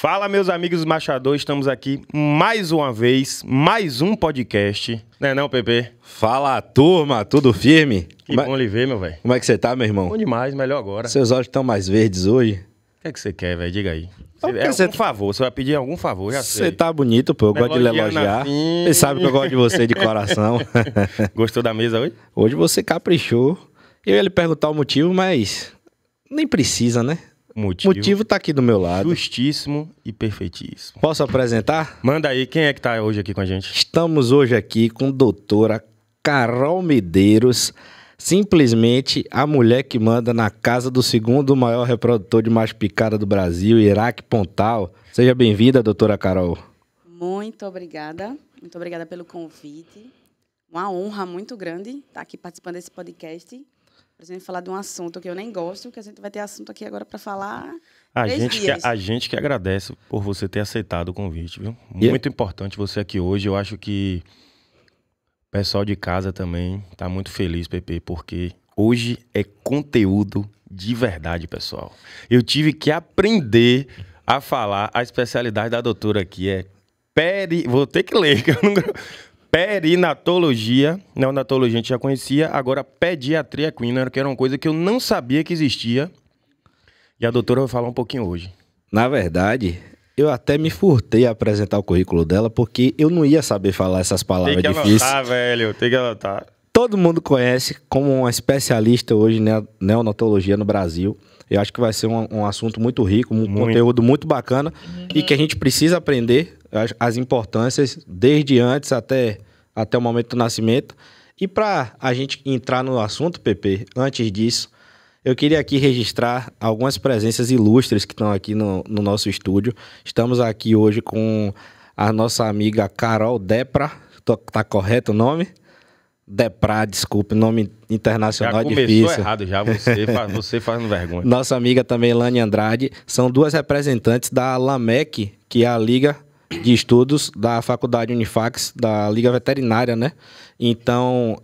Fala, meus amigos machadores, estamos aqui mais uma vez, mais um podcast. Não, Pepe? Fala, turma, tudo firme? Que bom lhe ver, meu velho. Como é que você tá, meu irmão? Bom demais, melhor agora. Seus olhos estão mais verdes hoje? O que você quer, velho? Diga aí. Favor, você vai pedir algum favor, já sei. Você tá bonito, pô, eu gosto de lhe elogiar. Assim. Você sabe que eu gosto de você de coração. Gostou da mesa hoje? Hoje você caprichou. Eu ia lhe perguntar o motivo, mas nem precisa, né? O motivo tá aqui do meu lado. Justíssimo e perfeitíssimo. Posso apresentar? Manda aí, quem é que tá hoje aqui com a gente? Estamos hoje aqui com a doutora Carol Medeiros, simplesmente a mulher que manda na casa do segundo maior reprodutor de macho picada do Brasil, Iraque Pontal. Seja bem-vinda, doutora Carol. Muito obrigada pelo convite. Uma honra muito grande estar aqui participando desse podcast. Para a gente falar de um assunto que eu nem gosto, que a gente vai ter assunto aqui agora para falar. A gente que agradece por você ter aceitado o convite, viu? Muito importante você aqui hoje. Eu acho que o pessoal de casa também tá muito feliz, Pepe, porque hoje é conteúdo de verdade, pessoal. Eu tive que aprender a falar a especialidade da doutora aqui. Vou ter que ler, que eu não... Perinatologia, neonatologia a gente já conhecia, agora pediatria equina, que era uma coisa que eu não sabia que existia. E a doutora vai falar um pouquinho hoje. Na verdade, eu até me furtei a apresentar o currículo dela, porque eu não ia saber falar essas palavras difíceis. Tem que anotar, velho, tem que anotar. Todo mundo conhece como uma especialista hoje em neonatologia no Brasil. Eu acho que vai ser um assunto muito rico, conteúdo muito bacana e que a gente precisa aprender as importâncias desde antes até o momento do nascimento. E para a gente entrar no assunto, Pepe, antes disso, eu queria aqui registrar algumas presenças ilustres que estão aqui no nosso estúdio. Estamos aqui hoje com a nossa amiga Carol Depra. Tá correto o nome? Depra, desculpe, nome internacional é difícil. Já começou errado já, você fazendo vergonha. Nossa amiga também, Lani Andrade, são duas representantes da LAMEC, que é a Liga de Estudos da Faculdade Unifax, da Liga Veterinária, né? Então,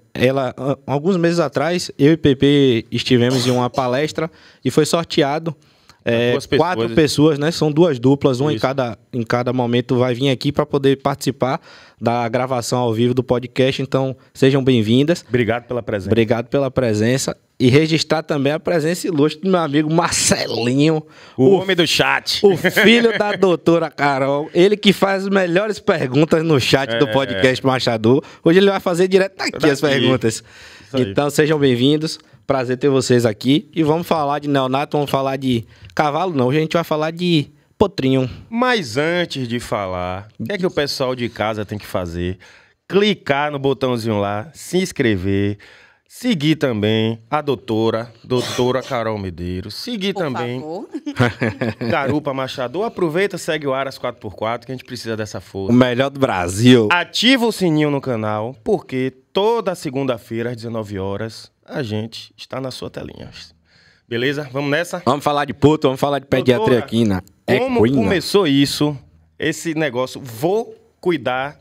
alguns meses atrás, eu e Pepe estivemos em uma palestra e foi sorteado 4 pessoas, né? São 2 duplas, uma em cada momento vai vir aqui para poder participar da gravação ao vivo do podcast. Então, sejam bem-vindas. Obrigado pela presença. Obrigado pela presença. E registrar também a presença ilustre do meu amigo Marcelinho. O homem do chat. O filho da doutora Carol. Ele que faz as melhores perguntas no chat do podcast Machador. Hoje ele vai fazer direto daqui as perguntas. Então, sejam bem-vindos. Prazer ter vocês aqui. E vamos falar de neonato, vamos falar de cavalo, não. Hoje a gente vai falar de potrinho. Mas antes de falar, o que é que o pessoal de casa tem que fazer? Clicar no botãozinho lá, se inscrever, seguir também a doutora Carol Medeiros, seguir Por também favor. Garupa Machador. Aproveita, segue o Aras 4x4, que a gente precisa dessa força. O melhor do Brasil. Ativa o sininho no canal, porque toda segunda-feira às 19 horas a gente está na sua telinha. Beleza? Vamos nessa? Vamos falar de puto, vamos falar de pediatria equina. Como começou isso, esse negócio? Vou cuidar,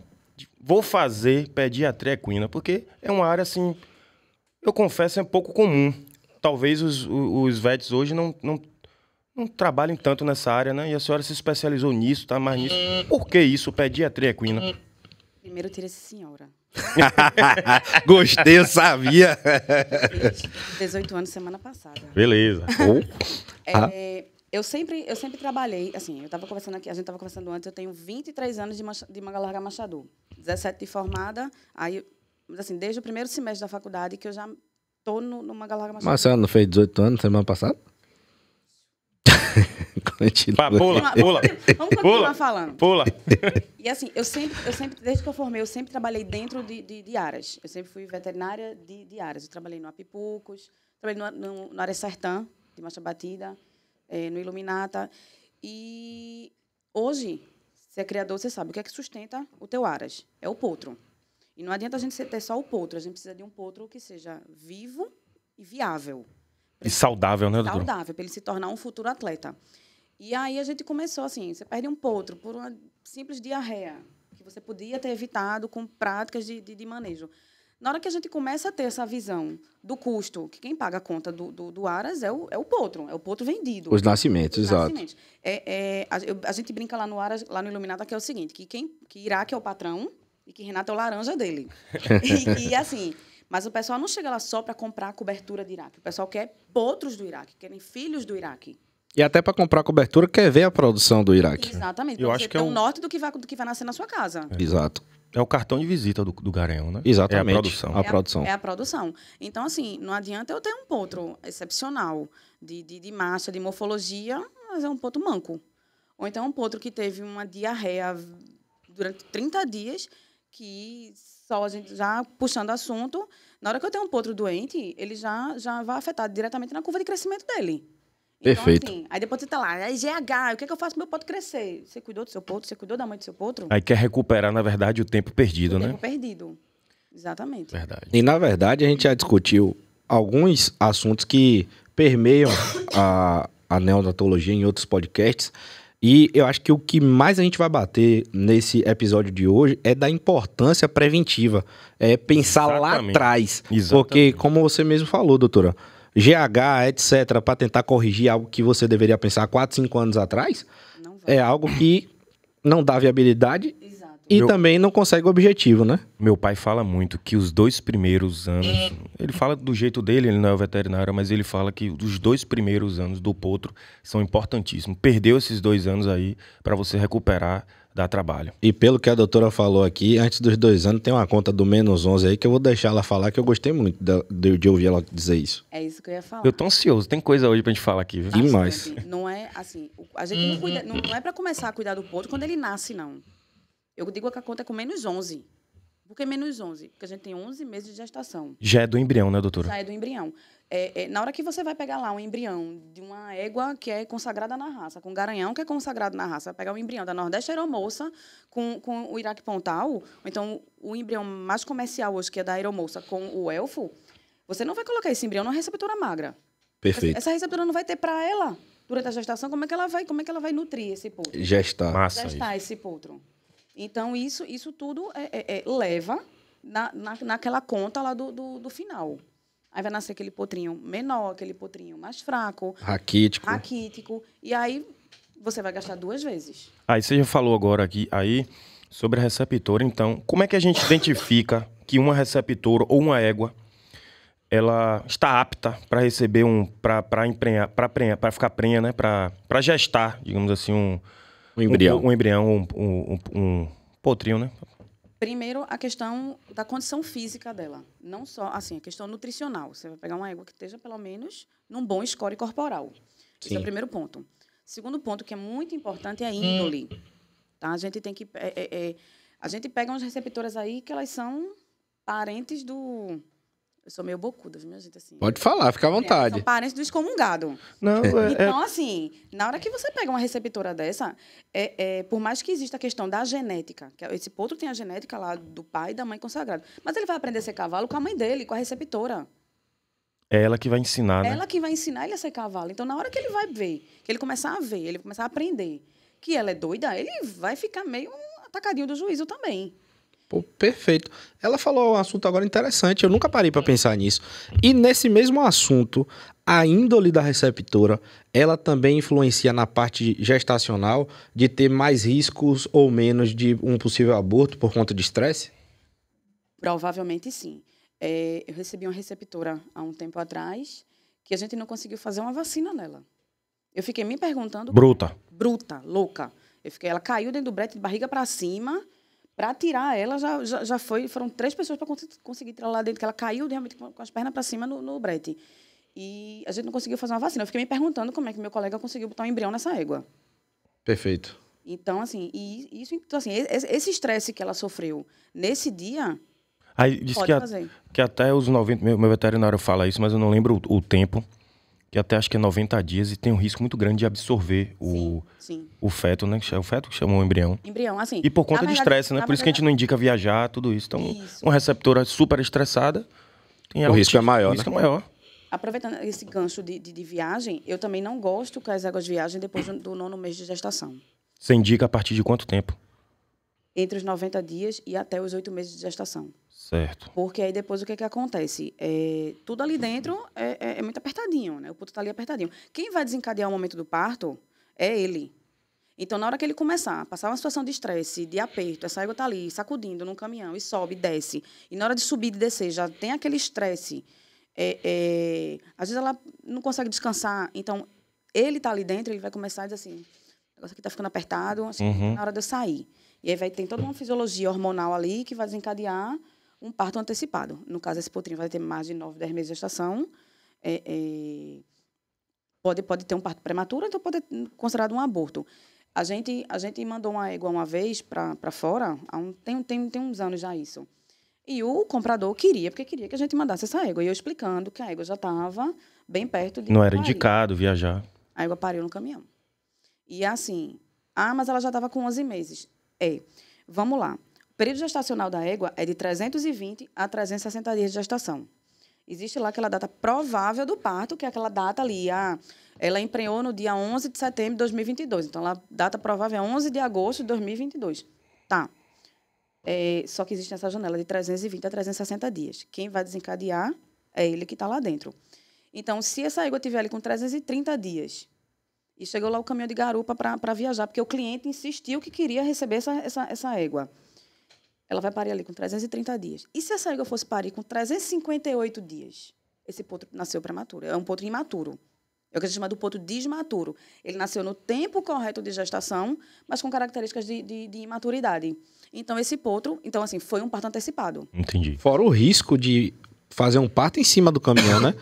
vou fazer pediatria equina, porque é uma área assim, eu confesso, é um pouco comum. Talvez os vets hoje não trabalhem tanto nessa área, né? E a senhora se especializou nisso, tá mais nisso. Por que isso, pediatria equina? Primeiro tira essa senhora. Gostei, eu sabia. Fiz 18 anos semana passada. Beleza. Eu sempre trabalhei, assim, a gente estava conversando antes, eu tenho 23 anos de manga larga machador. 17 de formada, aí, assim, desde o primeiro semestre da faculdade que eu já tô no manga larga machador. Mas a senhora não fez 18 anos semana passada? Vamos continuar falando. Pula. E assim, eu sempre, desde que eu formei, eu sempre trabalhei dentro de áreas. Eu sempre fui veterinária de áreas. Eu trabalhei no Apipucos, trabalhei no Área Sertã, de Marcha Batida, no Iluminata. E hoje, você é criador, você sabe o que é que sustenta o teu Aras. É o potro. E não adianta a gente ter só o potro. A gente precisa de um potro que seja vivo e viável. E saudável, né, doutor? Saudável, para ele se tornar um futuro atleta. E aí a gente começou assim, você perde um potro por uma simples diarreia, que você podia ter evitado com práticas de manejo. Na hora que a gente começa a ter essa visão do custo, que quem paga a conta do Aras é o potro vendido. Os nascimentos, exato. Nascimentos. A gente brinca lá no Aras, lá no Iluminata, que é o seguinte, que Iraque é o patrão e que Renato é o laranja dele. e assim, mas o pessoal não chega lá só para comprar a cobertura de Iraque. O pessoal quer potros do Iraque, querem filhos do Iraque. E até para comprar cobertura, quer ver a produção do Iraque. Exatamente. Eu Pra acho você que ter é um norte do que vai nascer na sua casa. Exato. É o cartão de visita do Garanhão, né? Exatamente. É a produção. A produção. É a produção. Então, assim, não adianta eu ter um potro excepcional de marcha, de morfologia, mas é um potro manco. Ou então um potro que teve uma diarreia durante 30 dias, que só a gente já puxando assunto, na hora que eu tenho um potro doente, ele já vai afetar diretamente na curva de crescimento dele. Então, Perfeito. assim, aí depois você tá lá, aí GH, o que é que eu faço para meu potro crescer? Você cuidou do seu potro? Você cuidou da mãe do seu potro? Aí quer recuperar, na verdade, o tempo perdido, né? Tempo perdido. Exatamente. Verdade. E, na verdade, a gente já discutiu alguns assuntos que permeiam a neonatologia em outros podcasts. E eu acho que o que mais a gente vai bater nesse episódio de hoje é da importância preventiva. É pensar lá Exatamente. atrás. Exatamente. Porque, como você mesmo falou, doutora, GH, etc., para tentar corrigir algo que você deveria pensar 4, 5 anos atrás, Não vai. é algo que não dá viabilidade Exato. e também não consegue o objetivo, né? Meu pai fala muito que os 2 primeiros anos... Ele fala do jeito dele, ele não é veterinário, mas ele fala que os 2 primeiros anos do potro são importantíssimos. Perdeu esses 2 anos aí para você recuperar, dá trabalho. E pelo que a doutora falou aqui, antes dos 2 anos tem uma conta do -11 aí que eu vou deixar ela falar, que eu gostei muito de ouvir ela dizer isso. É isso que eu ia falar. Eu tô ansioso, tem coisa hoje pra gente falar aqui, viu? Demais. Bastante. Não é assim, a gente não cuida, não é para começar a cuidar do potro quando ele nasce, não. Eu digo que a conta é com -11. Por que -11? Porque a gente tem 11 meses de gestação. Já é do embrião, né, doutora? Já é do embrião. Na hora que você vai pegar lá um embrião de uma égua que é consagrada na raça, com um garanhão que é consagrado na raça, vai pegar um embrião da Nordeste Aeromoça com o Iraque Pontal, ou então o embrião mais comercial hoje, que é da Aeromoça, com o elfo, você não vai colocar esse embrião numa receptora magra. Perfeito. Essa receptora não vai ter para ela, durante a gestação, como é que ela vai nutrir esse potro? Gestar. Massa. Gestar esse potro. Então, isso tudo leva naquela conta lá do final. Aí vai nascer aquele potrinho menor, aquele potrinho mais fraco, raquítico. E aí você vai gastar 2 vezes. Aí você já falou agora aqui aí sobre a receptora. Então, como é que a gente identifica que uma receptora ou uma égua ela está apta para receber para ficar prenha, né? Para gestar, digamos assim, um embrião. Um embrião, um potrinho, né? Primeiro, a questão da condição física dela. Não só, assim, a questão nutricional. Você vai pegar uma égua que esteja, pelo menos, num bom score corporal. Esse é o primeiro ponto. Segundo ponto, que é muito importante, é a índole. Tá? A gente tem que... a gente pega umas receptoras aí que elas são parentes do... Eu sou meio bocuda, minha gente, assim. Pode falar, fica à vontade. São parentes do excomungado. Não, Então, assim, na hora que você pega uma receptora dessa, por mais que exista a questão da genética, que esse potro tem a genética lá do pai e da mãe consagrado, mas ele vai aprender a ser cavalo com a mãe dele, com a receptora. é ela que vai ensinar, né? Ela que vai ensinar ele a ser cavalo. Então, na hora que ele vai ver, que ele começar a ver, ele começar a aprender que ela é doida, ele vai ficar meio atacadinho do juízo também. Pô, perfeito. Ela falou um assunto agora interessante, eu nunca parei para pensar nisso. E nesse mesmo assunto, a índole da receptora, ela também influencia na parte gestacional de ter mais riscos ou menos de um possível aborto por conta de estresse? Provavelmente sim. Eu recebi uma receptora há um tempo atrás que a gente não conseguiu fazer uma vacina nela. Eu fiquei me perguntando... Bruta, louca. Ela caiu dentro do brete de barriga para cima. Para tirar ela, foram 3 pessoas para conseguir tirar ela lá dentro, que ela caiu realmente com as pernas para cima no brete. E a gente não conseguiu fazer uma vacina. Eu fiquei me perguntando como é que meu colega conseguiu botar um embrião nessa égua. Perfeito. Então, assim, esse estresse que ela sofreu nesse dia, aí diz pode fazer. que até os 90... Meu veterinário fala isso, mas eu não lembro o tempo. Que até acho que é 90 dias e tem um risco muito grande de absorver Sim. o feto, né? O feto que chamam o embrião. Embrião, assim... E por conta de estresse, né? Por isso que a gente não indica viajar, tudo isso. Então, uma receptora super estressada... O risco é maior, né? O risco é maior. Aproveitando esse gancho de viagem, eu também não gosto que as éguas viajem depois do 9º mês de gestação. Você indica a partir de quanto tempo? entre os 90 dias e até os 8 meses de gestação. Certo. Porque aí depois o que acontece? Tudo ali dentro é muito apertadinho, né? O puto tá ali apertadinho. Quem vai desencadear o momento do parto é ele. Então, na hora que ele começar a passar uma situação de estresse, de aperto, essa égua tá ali sacudindo num caminhão e sobe, desce. E na hora de subir e descer já tem aquele estresse. Às vezes ela não consegue descansar. Então, ele tá ali dentro, ele vai começar a dizer assim, o negócio aqui tá ficando apertado, acho que tá na hora de eu sair. E aí vai ter toda uma fisiologia hormonal ali que vai desencadear um parto antecipado. No caso, esse potrinho vai ter mais de 9, 10 meses de gestação. Pode ter um parto prematuro, então pode ser considerado um aborto. A gente mandou uma égua uma vez para fora, tem uns anos já isso. E o comprador porque queria que a gente mandasse essa égua. E eu explicando que a égua já estava bem perto de... Não era indicado viajar. A égua pariu no caminhão. E assim, mas ela já estava com 11 meses. Vamos lá. O período gestacional da égua é de 320 a 360 dias de gestação. Existe lá aquela data provável do parto, que é aquela data ali. Ela emprenhou no dia 11 de setembro de 2022. Então, a data provável é 11 de agosto de 2022. Tá. Só que existe essa janela de 320 a 360 dias. Quem vai desencadear é ele que está lá dentro. Então, se essa égua estiver ali com 330 dias e chegou lá o caminhão de garupa para viajar, porque o cliente insistiu que queria receber essa égua, ela vai parir ali com 330 dias. E se essa égua fosse parir com 358 dias? Esse potro nasceu prematuro. É um potro imaturo. É o que a gente chama do potro desmaturo. Ele nasceu no tempo correto de gestação, mas com características de imaturidade. Então, esse potro... Então, assim, foi um parto antecipado. Entendi. Fora o risco de fazer um parto em cima do caminhão, né?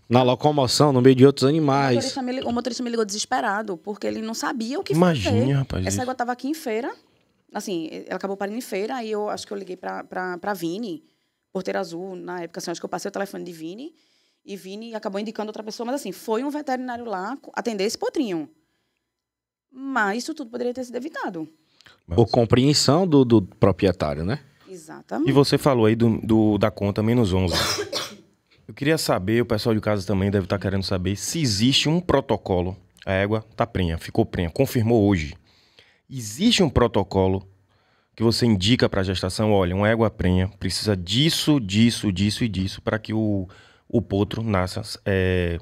Na locomoção, no meio de outros animais. O motorista me ligou desesperado, porque ele não sabia o que fazer. Imagina, rapaz. Essa égua estava aqui em Feira. Assim, ela acabou parindo em Feira, aí eu acho que eu liguei para Vini, Porteira Azul, na época, assim, acho que eu passei o telefone de Vini, e Vini acabou indicando outra pessoa, mas assim, foi um veterinário lá atender esse potrinho. Mas isso tudo poderia ter sido evitado. Por compreensão do proprietário, né? Exatamente. E você falou aí da conta menos 11. Eu queria saber, o pessoal de casa também deve estar querendo saber, se existe um protocolo. A égua tá prenha, ficou prenha, confirmou hoje. Existe um protocolo que você indica para a gestação? Olha, uma égua prenha precisa disso, disso, disso e disso para que o potro nasça,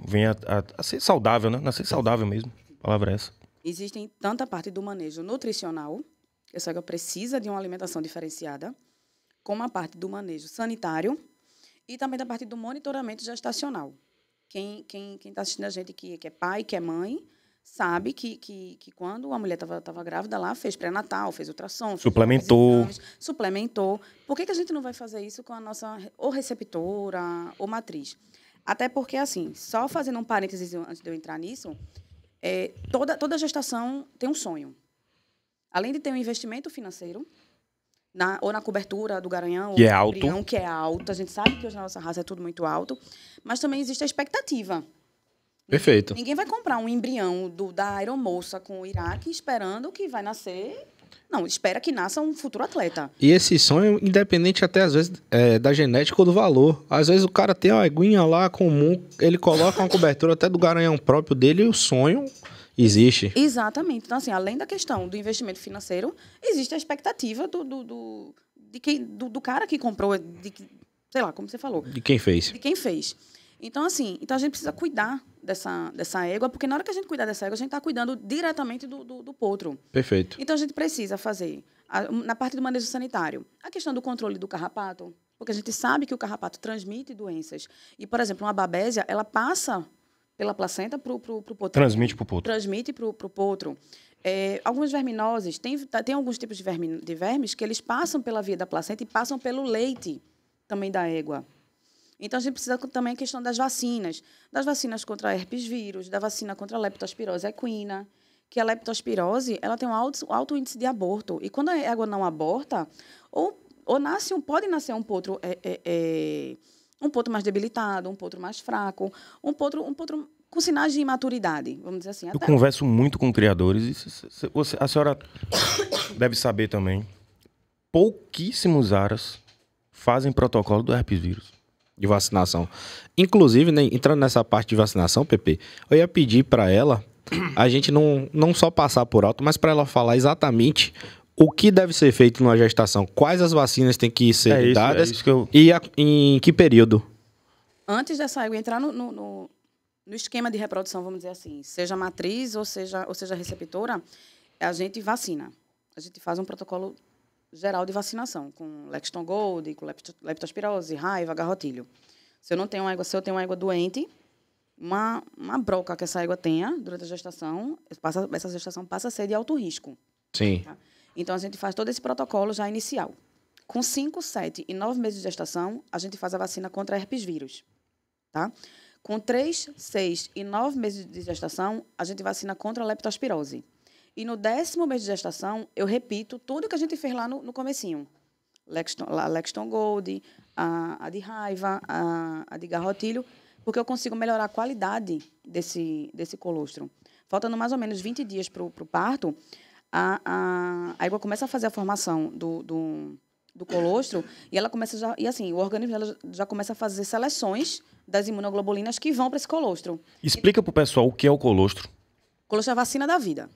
venha a ser saudável, né? Nascer saudável mesmo. A palavra é essa. Existem tanto a parte do manejo nutricional, que essa égua precisa de uma alimentação diferenciada, como a parte do manejo sanitário e também da parte do monitoramento gestacional. Quem está assistindo a gente que é pai, que é mãe, sabe que quando a mulher estava grávida lá, fez pré-natal, fez ultrassom, suplementou. Suplementou. Por que a gente não vai fazer isso com a nossa ou receptora ou matriz? Até porque, assim, só fazendo um parênteses antes de eu entrar nisso, toda gestação tem um sonho. Além de ter um investimento financeiro, ou na cobertura do garanhão, que é alto. Que é alto. A gente sabe que hoje na nossa raça é tudo muito alto, mas também existe a expectativa. Perfeito. Ninguém vai comprar um embrião da aeromoça com o Iraque esperando que vai nascer... Não, espera que nasça um futuro atleta. E esse sonho, independente até, às vezes, da genética ou do valor. Às vezes o cara tem uma eguinha lá comum, ele coloca uma cobertura até do garanhão próprio dele e o sonho existe. Exatamente. Então, assim, além da questão do investimento financeiro, existe a expectativa do cara que comprou, sei lá, como você falou. De quem fez. De quem fez. Então, assim, a gente precisa cuidar dessa égua, porque na hora que a gente cuidar dessa égua, a gente está cuidando diretamente do potro. Perfeito. Então, a gente precisa fazer, na parte do manejo sanitário, a questão do controle do carrapato, porque a gente sabe que o carrapato transmite doenças. E, por exemplo, uma babésia, ela passa pela placenta para o potro. Transmite para o potro. Transmite para o potro. Algumas verminoses, tem alguns tipos de vermes que eles passam pela via da placenta e passam pelo leite também da égua. Então, a gente precisa também a questão das vacinas contra herpes vírus, da vacina contra a leptospirose equina, que a leptospirose ela tem um alto índice de aborto. E quando a égua não aborta, pode nascer um potro mais debilitado, um potro mais fraco, um potro com sinais de imaturidade, vamos dizer assim. Eu converso muito com criadores e a senhora deve saber também, pouquíssimos aras fazem protocolo do herpes vírus. De vacinação. Inclusive, né, entrando nessa parte de vacinação, Pepe, eu ia pedir para ela, a gente não só passar por alto, mas para ela falar exatamente O que deve ser feito numa gestação? Quais as vacinas têm que ser dadas? E em que período? Antes dessa égua entrar no esquema de reprodução, vamos dizer assim, seja matriz ou seja receptora, a gente vacina. A gente faz um protocolo geral de vacinação, com Lexton Gold, com leptospirose, raiva, garrotilho. Se eu tenho uma égua doente, uma broca que essa égua tenha durante a gestação, essa gestação passa a ser de alto risco. Sim. Tá? Então, a gente faz todo esse protocolo já inicial. Com 5, 7 e 9 meses de gestação, a gente faz a vacina contra herpes vírus. Tá? Com 3, 6 e 9 meses de gestação, a gente vacina contra a leptospirose. E no 10º mês de gestação, eu repito tudo que a gente fez lá no comecinho. A Lexton Gold, a de raiva, a de garrotilho, porque eu consigo melhorar a qualidade desse colostro. Faltando mais ou menos 20 dias para o parto, a égua começa a fazer a formação do colostro e ela começa o organismo dela já começa a fazer seleções das imunoglobulinas que vão para esse colostro. Explica para o pessoal o que é o colostro. O colostro é a vacina da vida.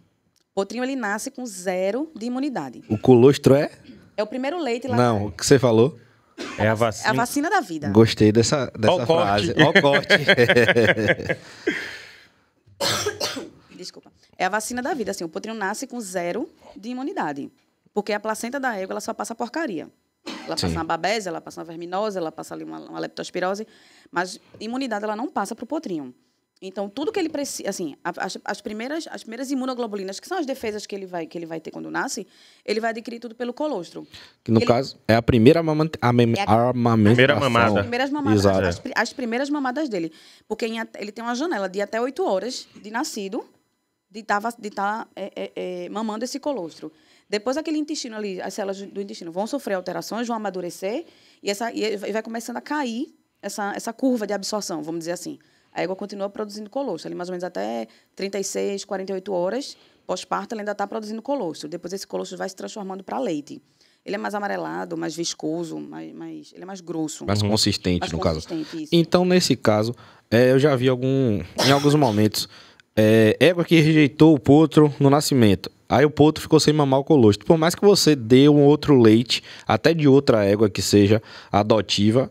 O potrinho, ele nasce com 0 de imunidade. O colostro é? É o primeiro leite lá. Não, o que você falou? É a vacina. É a vacina da vida. Gostei dessa frase. Ó o corte. Desculpa. É a vacina da vida. Assim, o potrinho nasce com 0 de imunidade. Porque a placenta da égua, ela só passa porcaria. Ela passa uma babese, ela passa uma verminose, ela passa ali uma leptospirose. Mas imunidade, ela não passa para o potrinho. Então, tudo que ele precisa... Assim, as primeiras imunoglobulinas, que são as defesas que ele vai ter quando nasce, ele vai adquirir tudo pelo colostro. Que, no caso, é a primeira amamentação. Primeira mamada. As primeiras mamadas, Exato. as primeiras mamadas dele. Porque ele tem uma janela de até 8 horas de nascido, de estar mamando esse colostro. Depois, aquele intestino ali, as células do intestino vão sofrer alterações, vão amadurecer, e vai começando a cair essa curva de absorção, vamos dizer assim. A égua continua produzindo colostro. Ali, mais ou menos até 36, 48 horas, pós-parto, ela ainda está produzindo colostro. Depois, esse colostro vai se transformando para leite. Ele é mais amarelado, mais viscoso, ele é mais grosso. Mais consistente, mais no consistente, caso. Isso. Então, nesse caso, eu já vi em alguns momentos, égua que rejeitou o potro no nascimento. Aí o potro ficou sem mamar o colostro. Por mais que você dê um outro leite, até de outra égua que seja adotiva,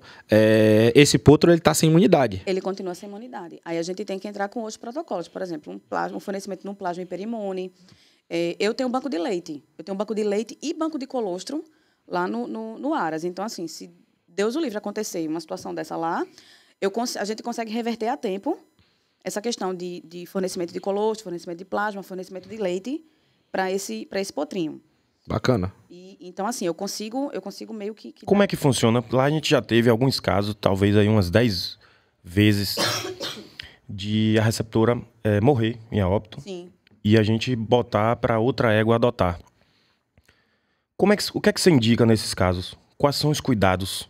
esse potro ele está sem imunidade. Ele continua sem imunidade. Aí a gente tem que entrar com outros protocolos. Por exemplo, um fornecimento de um plasma hiperimune. Eu tenho um banco de leite. Eu tenho um banco de leite e banco de colostro lá no Aras. Então, assim, se Deus o livre acontecer uma situação dessa lá, a gente consegue reverter a tempo essa questão de fornecimento de colostro, fornecimento de plasma, fornecimento de leite para esse potrinho. Bacana. Então, assim, eu consigo meio que... Como é que funciona? Lá a gente já teve alguns casos, talvez aí umas 10 vezes, de a receptora morrer em óbito. Sim. E a gente botar para outra égua adotar. O que é que você indica nesses casos? Quais são os cuidados?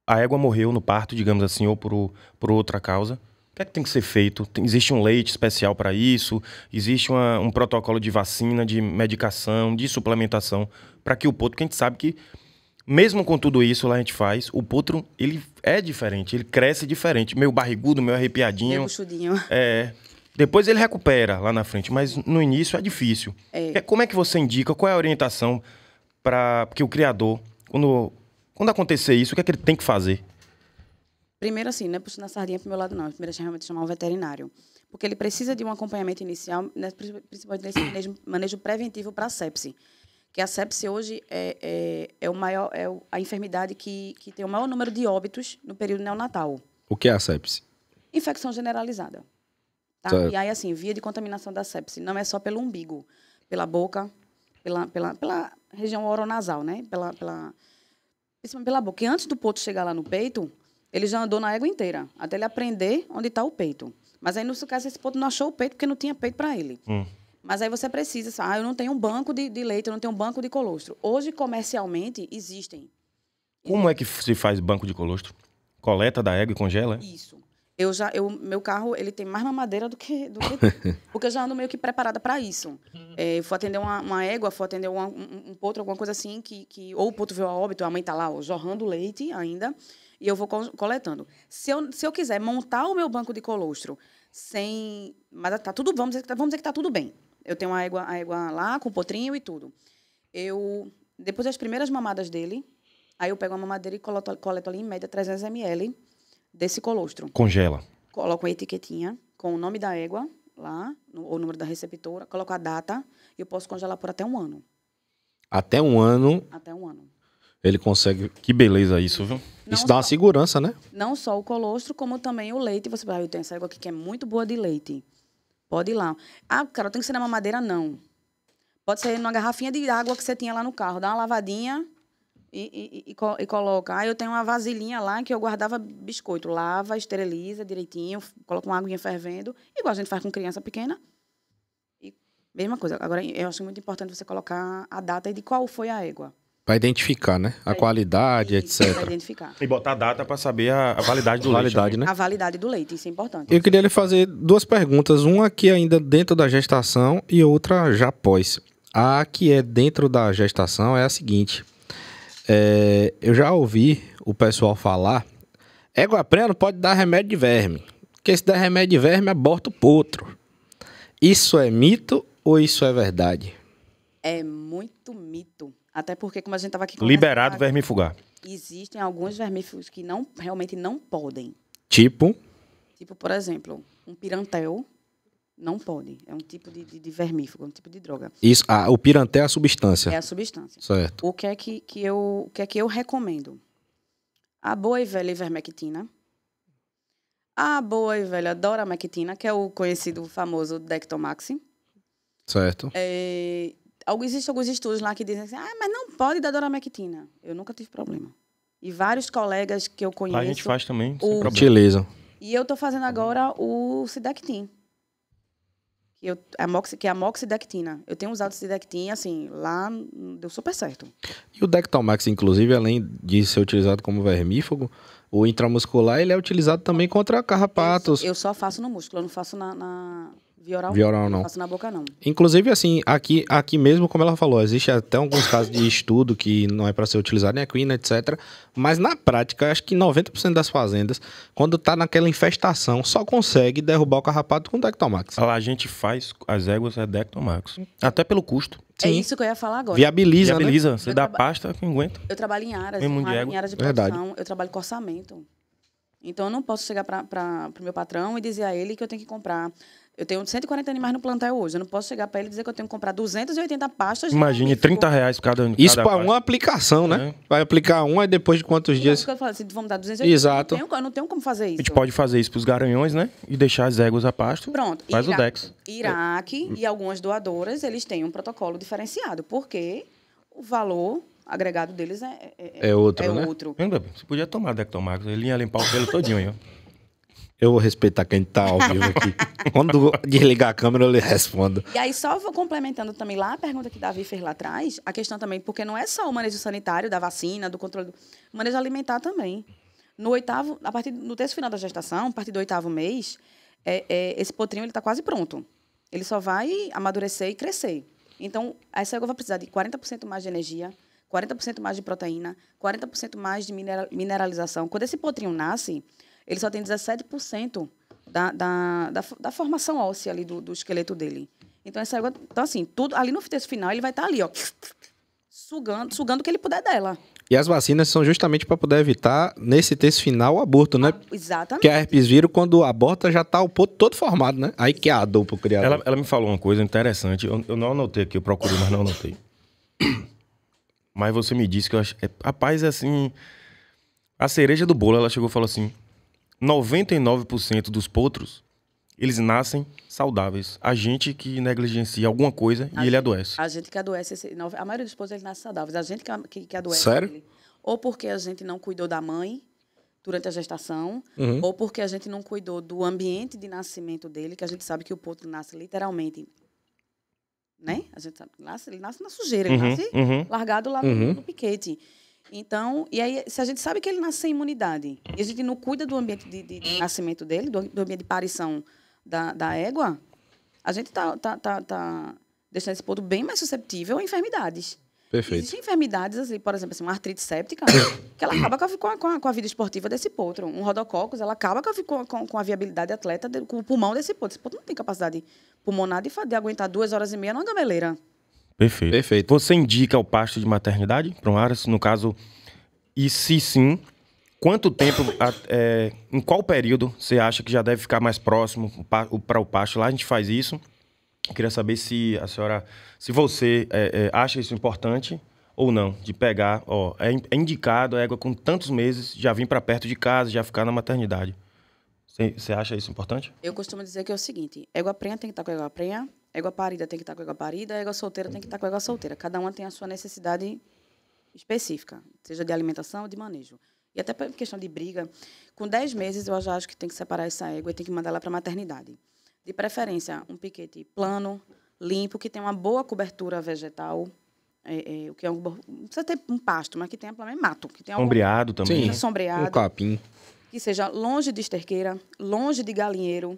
A égua morreu no parto, digamos assim, ou por outra causa. O que é que tem que ser feito? Existe um leite especial para isso? Existe um protocolo de vacina, de medicação, de suplementação, para que o potro, que a gente sabe que, mesmo com tudo isso lá a gente faz, o potro, ele é diferente, ele cresce diferente, meio barrigudo, meio arrepiadinho. Meio buchudinho. Depois ele recupera lá na frente, mas no início é difícil. Como é que você indica, qual é a orientação para que o criador, quando acontecer isso, o que é que ele tem que fazer? Primeiro, assim, não é puxando a sardinha para o meu lado, não. Primeiro, é realmente chamar um veterinário. Porque ele precisa de um acompanhamento inicial, né, principalmente nesse manejo preventivo para a sepse. Que a sepse hoje é a enfermidade que tem o maior número de óbitos no período neonatal. O que é a sepse? Infecção generalizada. Tá? E aí, assim, via de contaminação da sepse não é só pelo umbigo, pela boca, pela região oronasal, né? Principalmente pela boca. E antes do potro chegar lá no peito, ele já andou na égua inteira, até ele aprender onde está o peito. Mas aí, no seu caso, esse potro não achou o peito porque não tinha peito para ele. Mas aí você precisa, eu não tenho um banco de leite, eu não tenho um banco de colostro. Hoje, comercialmente, existem. Como é que se faz banco de colostro? Coleta da égua e congela? Isso. Meu carro, ele tem mais mamadeira do que porque eu já ando meio que preparada para isso. For atender uma égua, for atender um potro, alguma coisa assim, ou o potro veio a óbito, a mãe está lá jorrando leite ainda, e eu vou coletando. Se eu quiser montar o meu banco de colostro mas tá tudo, vamos dizer que está tudo bem. Eu tenho a égua lá com o potrinho e tudo. Depois das primeiras mamadas dele, aí eu pego a mamadeira e coleto ali, em média, 300 ml desse colostro. Congela. Coloco uma etiquetinha com o nome da égua lá, o número da receptora, coloco a data e eu posso congelar por até 1 ano. Até 1 ano Até 1 ano. ele consegue... Que beleza isso, viu? Isso dá uma segurança, né? Não só o colostro, como também o leite. Você fala, eu tenho essa égua aqui que é muito boa de leite. Pode ir lá. Ah, cara, tem que ser na mamadeira? Não. Pode ser numa garrafinha de água que você tinha lá no carro. Dá uma lavadinha e coloca. Ah, eu tenho uma vasilhinha lá que eu guardava biscoito. Lava, esteriliza direitinho, coloca uma aguinha fervendo, igual a gente faz com criança pequena. E mesma coisa. Agora, eu acho muito importante você colocar a data de qual foi a égua. Para identificar, né? A qualidade, etc. Para identificar. E botar a data para saber a validade do leite. Né? A validade do leite, isso é importante. Eu queria lhe fazer 2 perguntas. Uma aqui ainda dentro da gestação e outra já após. A que é dentro da gestação é a seguinte. Eu já ouvi o pessoal falar, égua prenha não pode dar remédio de verme, porque se der remédio de verme, aborta o potro. Isso é mito ou isso é verdade? É muito mito. Até porque, como a gente estava aqui... Liberado vermifugar. Existem alguns vermífugos que realmente não podem. Tipo, por exemplo, um pirantel não pode. É um tipo de vermífugo, um tipo de droga. Isso, o pirantel é a substância. É a substância. Certo. O que é que eu recomendo? A boa e velha ivermectina. A boa e velha doramectina, que é o conhecido famoso Dectomax. Certo. Existem alguns estudos lá que dizem assim, mas não pode dar doramectina. Eu nunca tive problema. E vários colegas que eu conheço... A gente faz também, sem problema. Utilizam. E eu estou fazendo agora o Sidectin. Que é a moxidectina. Eu tenho usado Sidectin, assim, lá deu super certo. E o Dectomax, inclusive, além de ser utilizado como vermífugo, o intramuscular, ele é utilizado também contra carrapatos. Eu só faço no músculo, eu não faço na via oral não. Não faço na boca, não. Inclusive, assim, aqui mesmo, como ela falou, existe até alguns casos de estudo que não é para ser utilizado em equina, etc. Mas, na prática, acho que 90% das fazendas, quando tá naquela infestação, só consegue derrubar o carrapato com Dectomax. A gente faz as éguas Dectomax. Até pelo custo. Sim. É isso que eu ia falar agora. Viabiliza, né? Você dá pasta, quem aguenta. Eu trabalho em áreas, em áreas de produção, eu trabalho com orçamento. Então, eu não posso chegar para o meu patrão e dizer a ele que eu tenho que comprar... Eu tenho 140 animais no plantel hoje. Eu não posso chegar para ele e dizer que eu tenho que comprar 280 pastas. Imagine, R$30 cada isso para uma aplicação, né? Vai aplicar uma e depois de quantos dias? Eu falo assim, vamos dar 280. Exato. Eu não tenho como fazer isso. A gente pode fazer isso para os garanhões, né? E deixar as éguas a pasto. Pronto. Faz o Dex. Iraque e algumas doadoras, eles têm um protocolo diferenciado. Porque o valor agregado deles é outro, né? outro. Você podia tomar Dectomax. Ele ia limpar o pelo todinho aí, ó. Eu vou respeitar quem tá ao vivo aqui. Quando desligar a câmera, eu lhe respondo. E aí, só vou complementando também lá a pergunta que Davi fez lá atrás, a questão também, porque não é só o manejo sanitário, da vacina, do controle, o manejo alimentar também. No terço final da gestação, a partir do 8º mês, esse potrinho está quase pronto. Ele só vai amadurecer e crescer. Então, essa égua vai precisar de 40% mais de energia, 40% mais de proteína, 40% mais de mineralização. Quando esse potrinho nasce... Ele só tem 17% da formação óssea ali do esqueleto dele. Então, essa água... Então, assim, tudo ali no terço final, ele vai estar ali, ó, sugando o que ele puder dela. E as vacinas são justamente para poder evitar, nesse terço final, o aborto, né? Exatamente. Porque a herpes vírus, quando aborta, já está o ponto todo formado, né? Aí que é a dor pro criador. Ela me falou uma coisa interessante. Eu não anotei aqui, eu procurei, mas não anotei. Mas você me disse que eu acho... Rapaz, assim... A cereja do bolo, ela chegou e falou assim... 99% dos potros, eles nascem saudáveis. A gente que negligencia alguma coisa e ele adoece. A gente que adoece, a maioria dos potros, eles nascem saudáveis. A gente que adoece. Sério? Ele. Ou porque a gente não cuidou da mãe durante a gestação, ou porque a gente não cuidou do ambiente de nascimento dele, que a gente sabe que o potro nasce literalmente, né? A gente sabe, ele nasce na sujeira, ele nasce largado lá no piquete. Então, e aí, se a gente sabe que ele nasce sem imunidade, e a gente não cuida do ambiente de nascimento dele, do ambiente de parição da égua, a gente tá deixando esse potro bem mais susceptível a enfermidades. Perfeito. Existem enfermidades, assim, por exemplo, assim, uma artrite séptica, que ela acaba com a vida esportiva desse potro. Um rodococcus, ela acaba com a viabilidade atleta, com o pulmão desse potro. Esse potro não tem capacidade pulmonar de aguentar 2 horas e meia numa gameleira. Perfeito. Você indica o pasto de maternidade para um Aras, no caso, e se sim, quanto tempo, em qual período você acha que já deve ficar mais próximo para o pasto? Lá a gente faz isso. Eu queria saber se a senhora, se você acha isso importante ou não, de pegar, é indicado a égua com tantos meses, já vir para perto de casa, já ficar na maternidade. Você acha isso importante? Eu costumo dizer que é o seguinte, égua prenha tem que estar com égua prenha, égua parida tem que estar com égua parida, égua solteira tem que estar com égua solteira. Cada uma tem a sua necessidade específica, seja de alimentação ou de manejo. E até por questão de briga, com 10 meses eu já acho que tem que separar essa égua e tem que mandar ela para a maternidade. De preferência, um piquete plano, limpo, que tenha uma boa cobertura vegetal, o que não precisa ter um pasto, mas que tenha pelo menos mato. Que tenha sombreado também. Sim, sombreado. Um capim. Que seja longe de esterqueira, longe de galinheiro.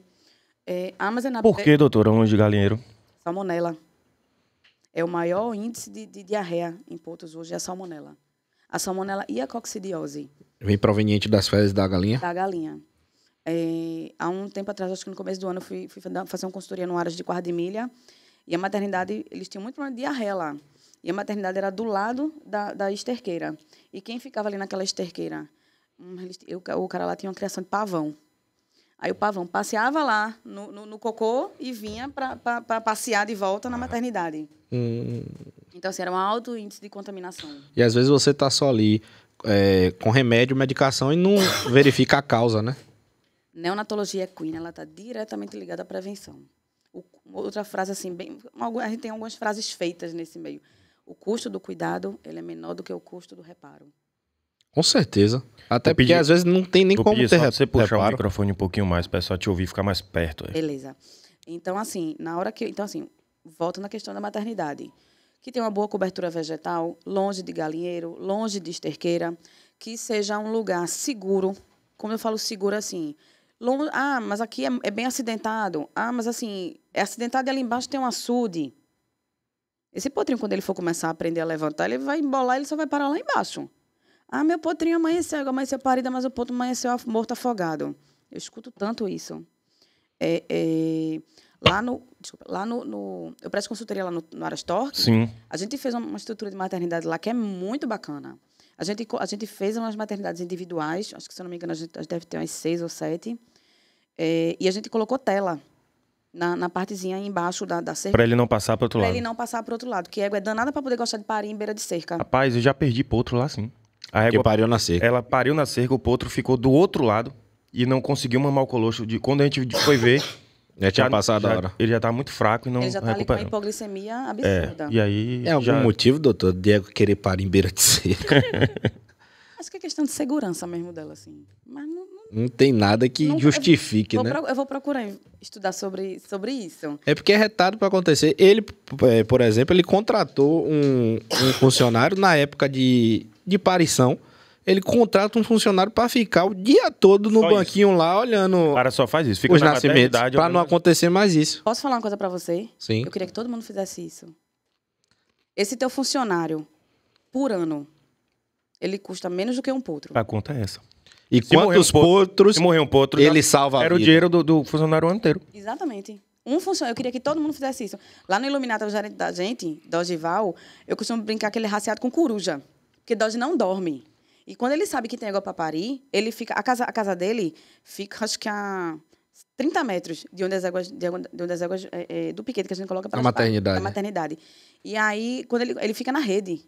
Por que, doutora, longe de galinheiro? Salmonela. É o maior índice de diarreia em Potros hoje, é a salmonela. A salmonela e a coccidiose. Vem proveniente das fezes da galinha? Da galinha. Há um tempo atrás, acho que no começo do ano, eu fui fazer uma consultoria no Aras de Quarta de Milha. E a maternidade, eles tinham muito problema de diarreia lá. E a maternidade era do lado da esterqueira. E quem ficava ali naquela esterqueira? O cara lá tinha uma criação de pavão. Aí o pavão passeava lá no cocô e vinha para passear de volta na maternidade. Então, assim, era um alto índice de contaminação. E às vezes você tá só ali com remédio, medicação e não verifica a causa, né? Neonatologia equina, ela está diretamente ligada à prevenção. Outra frase, assim, a gente tem algumas frases feitas nesse meio. O custo do cuidado, ele é menor do que o custo do reparo. Com certeza. Até porque às vezes não tem nem como ter reparo. Você puxar o microfone um pouquinho mais, para o pessoal te ouvir, ficar mais perto. Beleza. Então, assim, volta na questão da maternidade. Que tem uma boa cobertura vegetal, longe de galinheiro, longe de esterqueira, que seja um lugar seguro. Como eu falo seguro, assim... mas aqui é bem acidentado. Mas assim, é acidentado e ali embaixo tem um açude. Esse potrinho, quando ele for começar a aprender a levantar, ele vai embolar, ele só vai parar lá embaixo. Meu potrinho amanheceu parida, mas o potro amanheceu morto afogado. Eu escuto tanto isso. Eu presto consultoria lá no Aras Torque. Sim. A gente fez uma estrutura de maternidade lá que é muito bacana. A gente fez umas maternidades individuais, acho que, se eu não me engano, a gente deve ter umas 6 ou 7. E a gente colocou tela na partezinha embaixo da cerca. Para ele não passar para outro lado. Para ele não passar para outro lado, que a égua é danada para poder gostar de parir em beira de cerca. Rapaz, eu já perdi potro lá, sim. A égua pariu na cerca. Ela pariu na cerca, o potro ficou do outro lado e não conseguiu mamar o colocho. Quando a gente foi ver... Já tinha passado a hora. Ele já tá muito fraco e não recuperou. Ele já tá ali com uma hipoglicemia absurda. E aí... É algum motivo, doutor, de égua querer parar em beira de cerca? Acho que é questão de segurança mesmo dela, assim. Mas não tem nada que justifique, né? Eu vou procurar estudar sobre isso. É porque é retado para acontecer. Ele, por exemplo, ele contratou um funcionário na época de parição. Ele contrata um funcionário para ficar o dia todo no banquinho lá, olhando o cara só faz isso. Fica os na nascimentos, para não acontecer mais isso. Posso falar uma coisa para você? Sim. Eu queria que todo mundo fizesse isso. Esse teu funcionário, por ano, ele custa menos do que um potro. A conta é essa. E quantos potros se morrer um potro, ele salva a vida? Era o dinheiro do funcionário inteiro. Exatamente. Eu queria que todo mundo fizesse isso. Lá no Iluminata, o gerente da gente, Dodival, eu costumo brincar que ele é raciado com coruja. Porque Dodge não dorme. E quando ele sabe que tem água para parir, ele fica... A casa dele fica, acho que a 30 metros de onde as águas do piquete que a gente coloca para a maternidade. Na maternidade. E aí, quando ele fica na rede.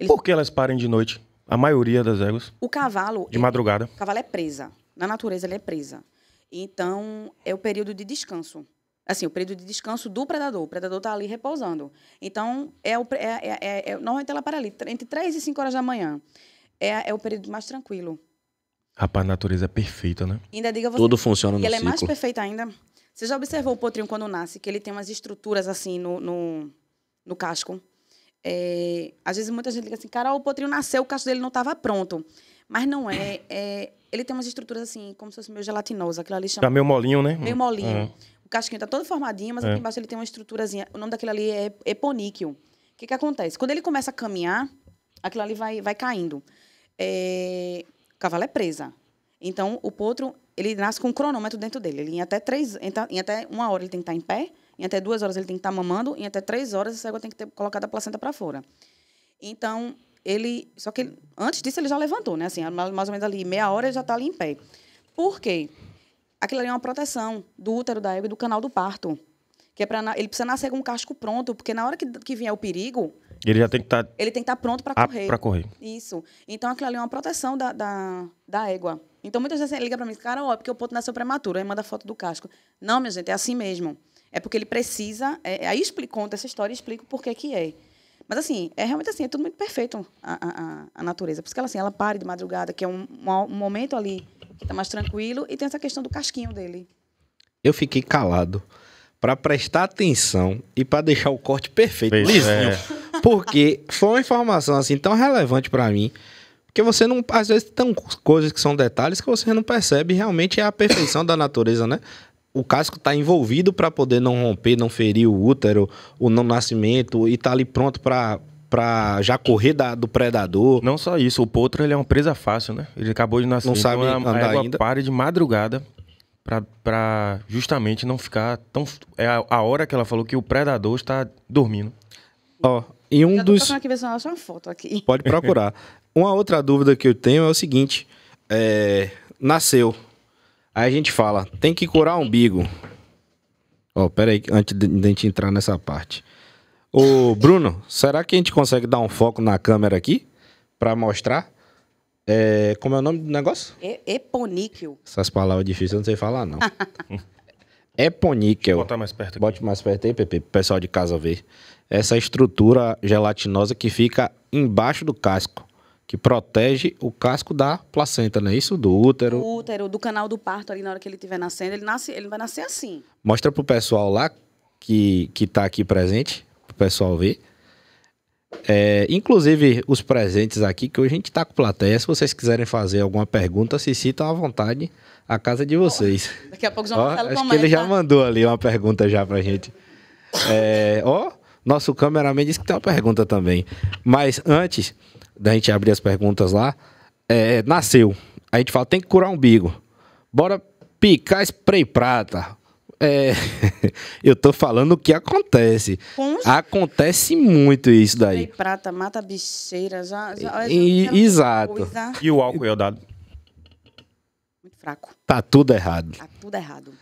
Por que elas parem de noite? A maioria das éguas. O cavalo... De madrugada. O cavalo é presa. Na natureza, ele é presa. Então, é o período de descanso. Assim, o período de descanso do predador. O predador está ali repousando. Então, normalmente ela para ali, entre 3 e 5 horas da manhã. É o período mais tranquilo. Rapaz, a natureza é perfeita, né? Ainda diga você. Tudo funciona no ciclo. E ela é mais perfeita ainda. Você já observou o potrinho quando nasce, que ele tem umas estruturas assim no casco? Às vezes muita gente liga assim, Carol, o potrinho nasceu, o casco dele não estava pronto. Mas não é. Ele tem umas estruturas assim, como se fosse meio gelatinoso. Aquilo ali chama... Tá meio molinho, né? Meio molinho. O casquinho está todo formadinho, mas aqui embaixo ele tem uma estruturazinha. O nome daquilo ali é eponíquio. O que acontece? Quando ele começa a caminhar, aquilo ali vai caindo. O cavalo é presa. Então, o potro, ele nasce com um cronômetro dentro dele. Ele, em até 1 hora ele tem que estar em pé Em até 2 horas ele tem que estar mamando, em até 3 horas essa égua tem que ter colocado a placenta para fora. Então, só que antes disso ele já levantou, né? Assim, mais ou menos ali, meia hora ele já está ali em pé. Por quê? Aquilo ali é uma proteção do útero da égua e do canal do parto. Que é ele precisa nascer com o casco pronto, porque na hora que vier o perigo... Ele já tem que estar... Ele tem que estar pronto para correr. Para correr. Isso. Então, aquilo ali é uma proteção da égua. Então, muitas vezes ele liga para mim, cara, ó, é porque o potro nasceu prematuro, aí manda foto do casco. Não, minha gente, é assim mesmo. É porque ele precisa... Aí conta essa história e explico por que é. Mas, assim, é realmente assim, é tudo muito perfeito a natureza. Por isso que ela para de madrugada, que é um momento ali que está mais tranquilo, e tem essa questão do casquinho dele. Eu fiquei calado para prestar atenção e para deixar o corte perfeito, lisinho. Porque foi uma informação assim tão relevante para mim, que você não, às vezes tem coisas que são detalhes que você não percebe, realmente é a perfeição da natureza, né? O casco está envolvido para poder não romper, não ferir o útero, o não nascimento, e tá ali pronto para já correr do predador. Não só isso, o potro ele é uma presa fácil, né? Ele acabou de nascer, não sabe então andar a égua ainda. pare de madrugada para justamente não ficar tão... É a hora que ela falou que o predador está dormindo. Ó, e um dos... Tô aqui ver se eu acho uma foto aqui. Pode procurar. Uma outra dúvida que eu tenho é o seguinte, nasceu, aí a gente fala, tem que curar o umbigo. Ó, pera aí, antes de a gente entrar nessa parte. Ô, Bruno, será que a gente consegue dar um foco na câmera aqui para mostrar? Como é o nome do negócio? Eponíquel. Essas palavras difíceis eu não sei falar, não. Eponíquel. Botar mais perto aqui. Bote mais perto aí, Pepe, pro pessoal de casa ver. Essa estrutura gelatinosa que fica embaixo do casco, que protege o casco da placenta, não é isso? Do útero. O útero, do canal do parto ali na hora que ele estiver nascendo, ele vai nascer assim. Mostra pro pessoal lá que tá aqui presente, pro pessoal ver. Inclusive os presentes aqui, que hoje a gente tá com plateia. Se vocês quiserem fazer alguma pergunta, se citam à vontade a casa de vocês. Daqui a pouco o João Marcelo acho começa. que ele já mandou ali uma pergunta já pra gente. Nosso cameraman disse que tem uma pergunta também. Mas antes da gente abrir as perguntas lá, nasceu. A gente fala, tem que curar o umbigo. Bora picar spray prata. Eu tô falando o que acontece. Acontece muito isso daí. Spray prata, mata bicheira, já exato. Coisa. E o álcool iodado? Muito fraco. Tá tudo errado. Tá tudo errado.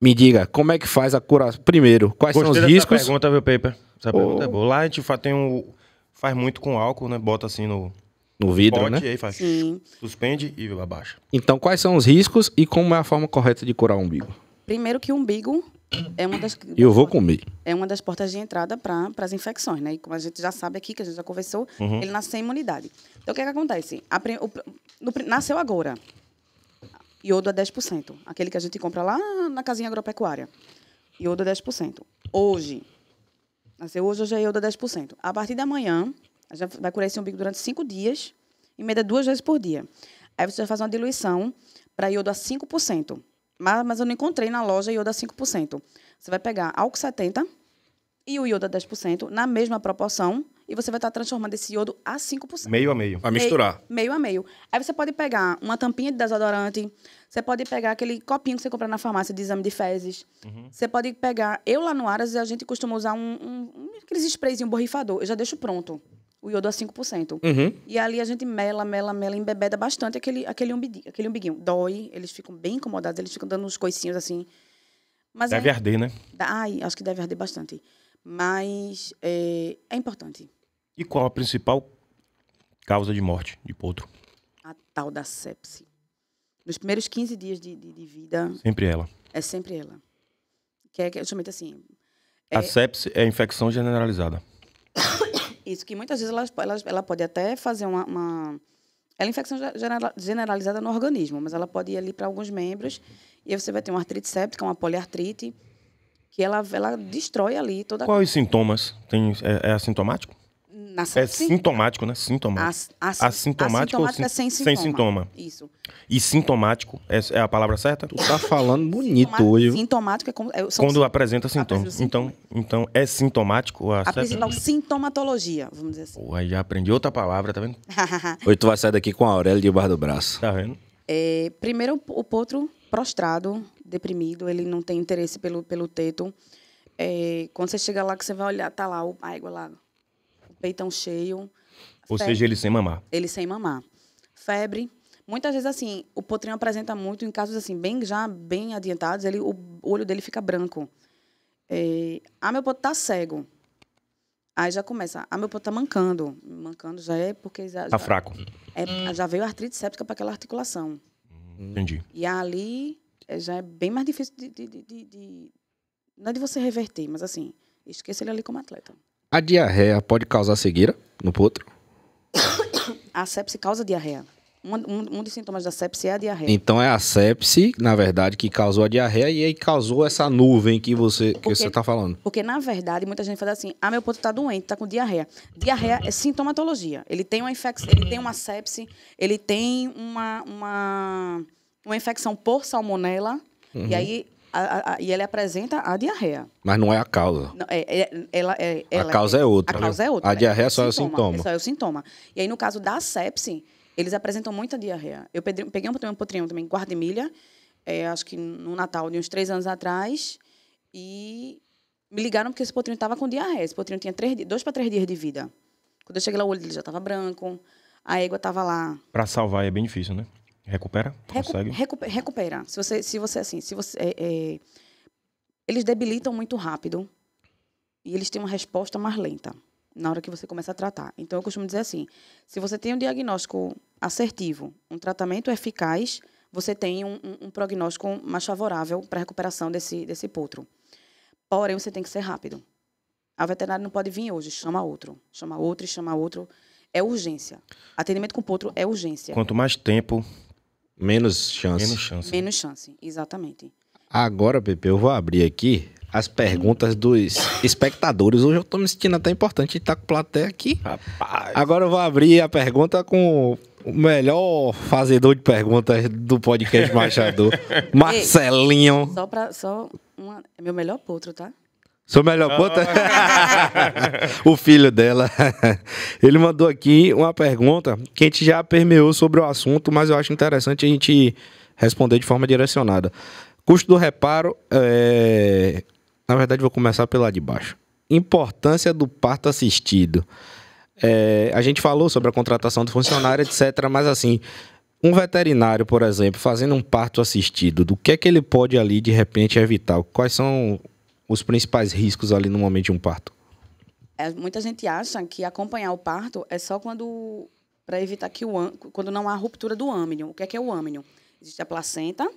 Me diga, como é que faz a cura? Primeiro, quais são os riscos? Essa pergunta, viu, Pepe? Essa pergunta é boa. Lá a gente faz muito com álcool, né? Bota assim no vidro, pote, né? E aí faz. Sim. Suspende e abaixa. Então, quais são os riscos e como é a forma correta de curar o umbigo? Primeiro que o umbigo é uma das... Eu vou comer. É uma das portas de entrada para as infecções, né? E como a gente já sabe aqui, que a gente já conversou, ele nasce sem imunidade. Então, o que acontece? Nasceu agora. Iodo a 10%. Aquele que a gente compra lá na casinha agropecuária. Iodo a 10%. Hoje é iodo a 10%. A partir da manhã, a gente vai curar esse umbigo durante 5 dias, em média 2 vezes por dia. Aí você vai fazer uma diluição para iodo a 5%. Mas eu não encontrei na loja iodo a 5%. Você vai pegar álcool 70 e o iodo a 10% na mesma proporção e você vai estar transformando esse iodo a 5%. Meio a meio. Vai misturar. Meio a meio. Aí você pode pegar uma tampinha de desodorante, você pode pegar aquele copinho que você compra na farmácia de exame de fezes. Você pode pegar... Eu lá no Aras, a gente costuma usar aqueles sprayzinho borrifador. Eu já deixo pronto o iodo a 5%. E ali a gente mela, embebeda bastante aquele umbiguinho. Dói, eles ficam bem incomodados, eles ficam dando uns coicinhos assim. Mas deve arder, né? Acho que deve arder bastante. Mas é importante. E qual a principal causa de morte de potro? A tal da sepse. Nos primeiros 15 dias de vida... Sempre ela. É sempre ela. Que é justamente assim... A sepse é infecção generalizada. Isso, que muitas vezes ela pode até fazer uma... Ela é infecção generalizada no organismo, mas ela pode ir ali para alguns membros e aí você vai ter uma artrite séptica, uma poliartrite, que ela destrói ali toda... Quais os sintomas? É assintomático? Na sepse, é sintomático, né? Sintomático. Assintomático ou é sem sintoma. Isso. E sintomático é a palavra certa? Tu tá falando bonito hoje. Sintomático é quando apresenta sintomas. Então é sintomático a principal sintomatologia, vamos dizer assim. Pô, aí já aprendi outra palavra, tá vendo? Hoje tu vai sair daqui com a Aurélia debaixo do braço. Tá vendo? Primeiro, o potro prostrado, deprimido, ele não tem interesse pelo teto. quando você chega lá, que você vai olhar, tá lá a égua lá, o peitão cheio. Ou seja, ele sem mamar. Ele sem mamar. Febre. Muitas vezes, assim, o potrinho apresenta muito, em casos, assim, já bem adiantados, o olho dele fica branco. Meu potro tá cego. Aí já começa. Meu potro tá mancando. Mancando já é porque... Tá fraco. Já veio artrite séptica para aquela articulação. Entendi. E ali já é bem mais difícil não é de você reverter, mas assim, esqueça ele ali como atleta. A diarreia pode causar cegueira no potro? A sepse causa diarreia. Um dos sintomas da sepse é a diarreia. Então é a sepse, na verdade, que causou a diarreia e aí causou essa nuvem que você tá falando. Porque, na verdade, muita gente fala assim, meu potro tá doente, tá com diarreia. Diarreia é sintomatologia. Ele tem uma infecção, ele tem uma sepse, ele tem uma infecção por salmonela, e aí e ele apresenta a diarreia. Mas não é a causa. Não, a causa é outra. A causa é outra. A diarreia só é o sintoma. Só é o sintoma. E aí, no caso da sepse, eles apresentam muita diarreia. Eu peguei um potrinho também, guarda-milha, acho que no Natal, de uns 3 anos atrás, e me ligaram porque esse potrinho estava com diarreia. Esse potrinho tinha 2 para 3 dias de vida. Quando eu cheguei lá, o olho dele já estava branco, a égua estava lá. Para salvar é bem difícil, né? Recupera? Consegue? Recupera. Eles debilitam muito rápido e eles têm uma resposta mais lenta na hora que você começa a tratar. Então, eu costumo dizer assim, se você tem um diagnóstico assertivo, um tratamento eficaz, você tem um prognóstico mais favorável para a recuperação desse potro. Porém, você tem que ser rápido. A veterinária não pode vir hoje, chama outro e chama outro. É urgência. Atendimento com potro é urgência. Quanto mais tempo... Menos chance. Menos chance, exatamente. Agora, Pepe, eu vou abrir aqui as perguntas dos espectadores. Hoje eu tô me sentindo até importante estar com a plateia aqui. Rapaz. Agora eu vou abrir a pergunta com o melhor fazedor de perguntas do podcast Machador, Marcelinho. É meu melhor potro, tá? Sou melhor ponto? O filho dela. Ele mandou aqui uma pergunta que a gente já permeou sobre o assunto, mas eu acho interessante a gente responder de forma direcionada. Custo do reparo, na verdade vou começar pela de baixo. Importância do parto assistido. A gente falou sobre a contratação do funcionário, etc. Mas assim, um veterinário, por exemplo, fazendo um parto assistido, do que é que ele pode ali de repente evitar? Quais são os principais riscos ali no momento de um parto? Muita gente acha que acompanhar o parto é só para evitar quando não há ruptura do âmnio. O que é o âmnio? Existe a placenta,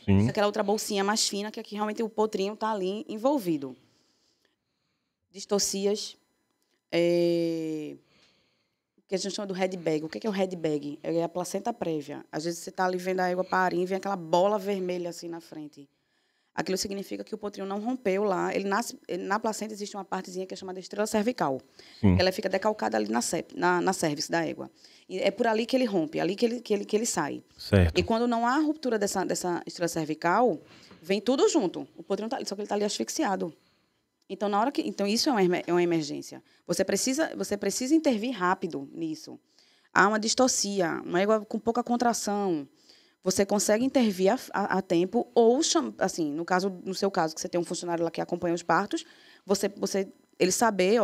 existe aquela outra bolsinha mais fina, que aqui realmente o potrinho está ali envolvido. Distocias, que a gente chama do head bag. O que é o head bag? É a placenta prévia. Às vezes você está ali vendo a égua parir e vem aquela bola vermelha assim na frente. Aquilo significa que o potrinho não rompeu lá. Na placenta existe uma partezinha que é chamada estrela cervical. Ela fica decalcada ali na cervix da égua. E é por ali que ele rompe, ali que ele sai. Certo. E quando não há ruptura dessa estrela cervical, vem tudo junto. O potrinho só que ele está ali asfixiado. Então, então isso é uma emergência. Você precisa intervir rápido nisso. Há uma distocia, uma égua com pouca contração. Você consegue intervir a tempo ou, assim, no seu caso, que você tem um funcionário lá que acompanha os partos, ele saber,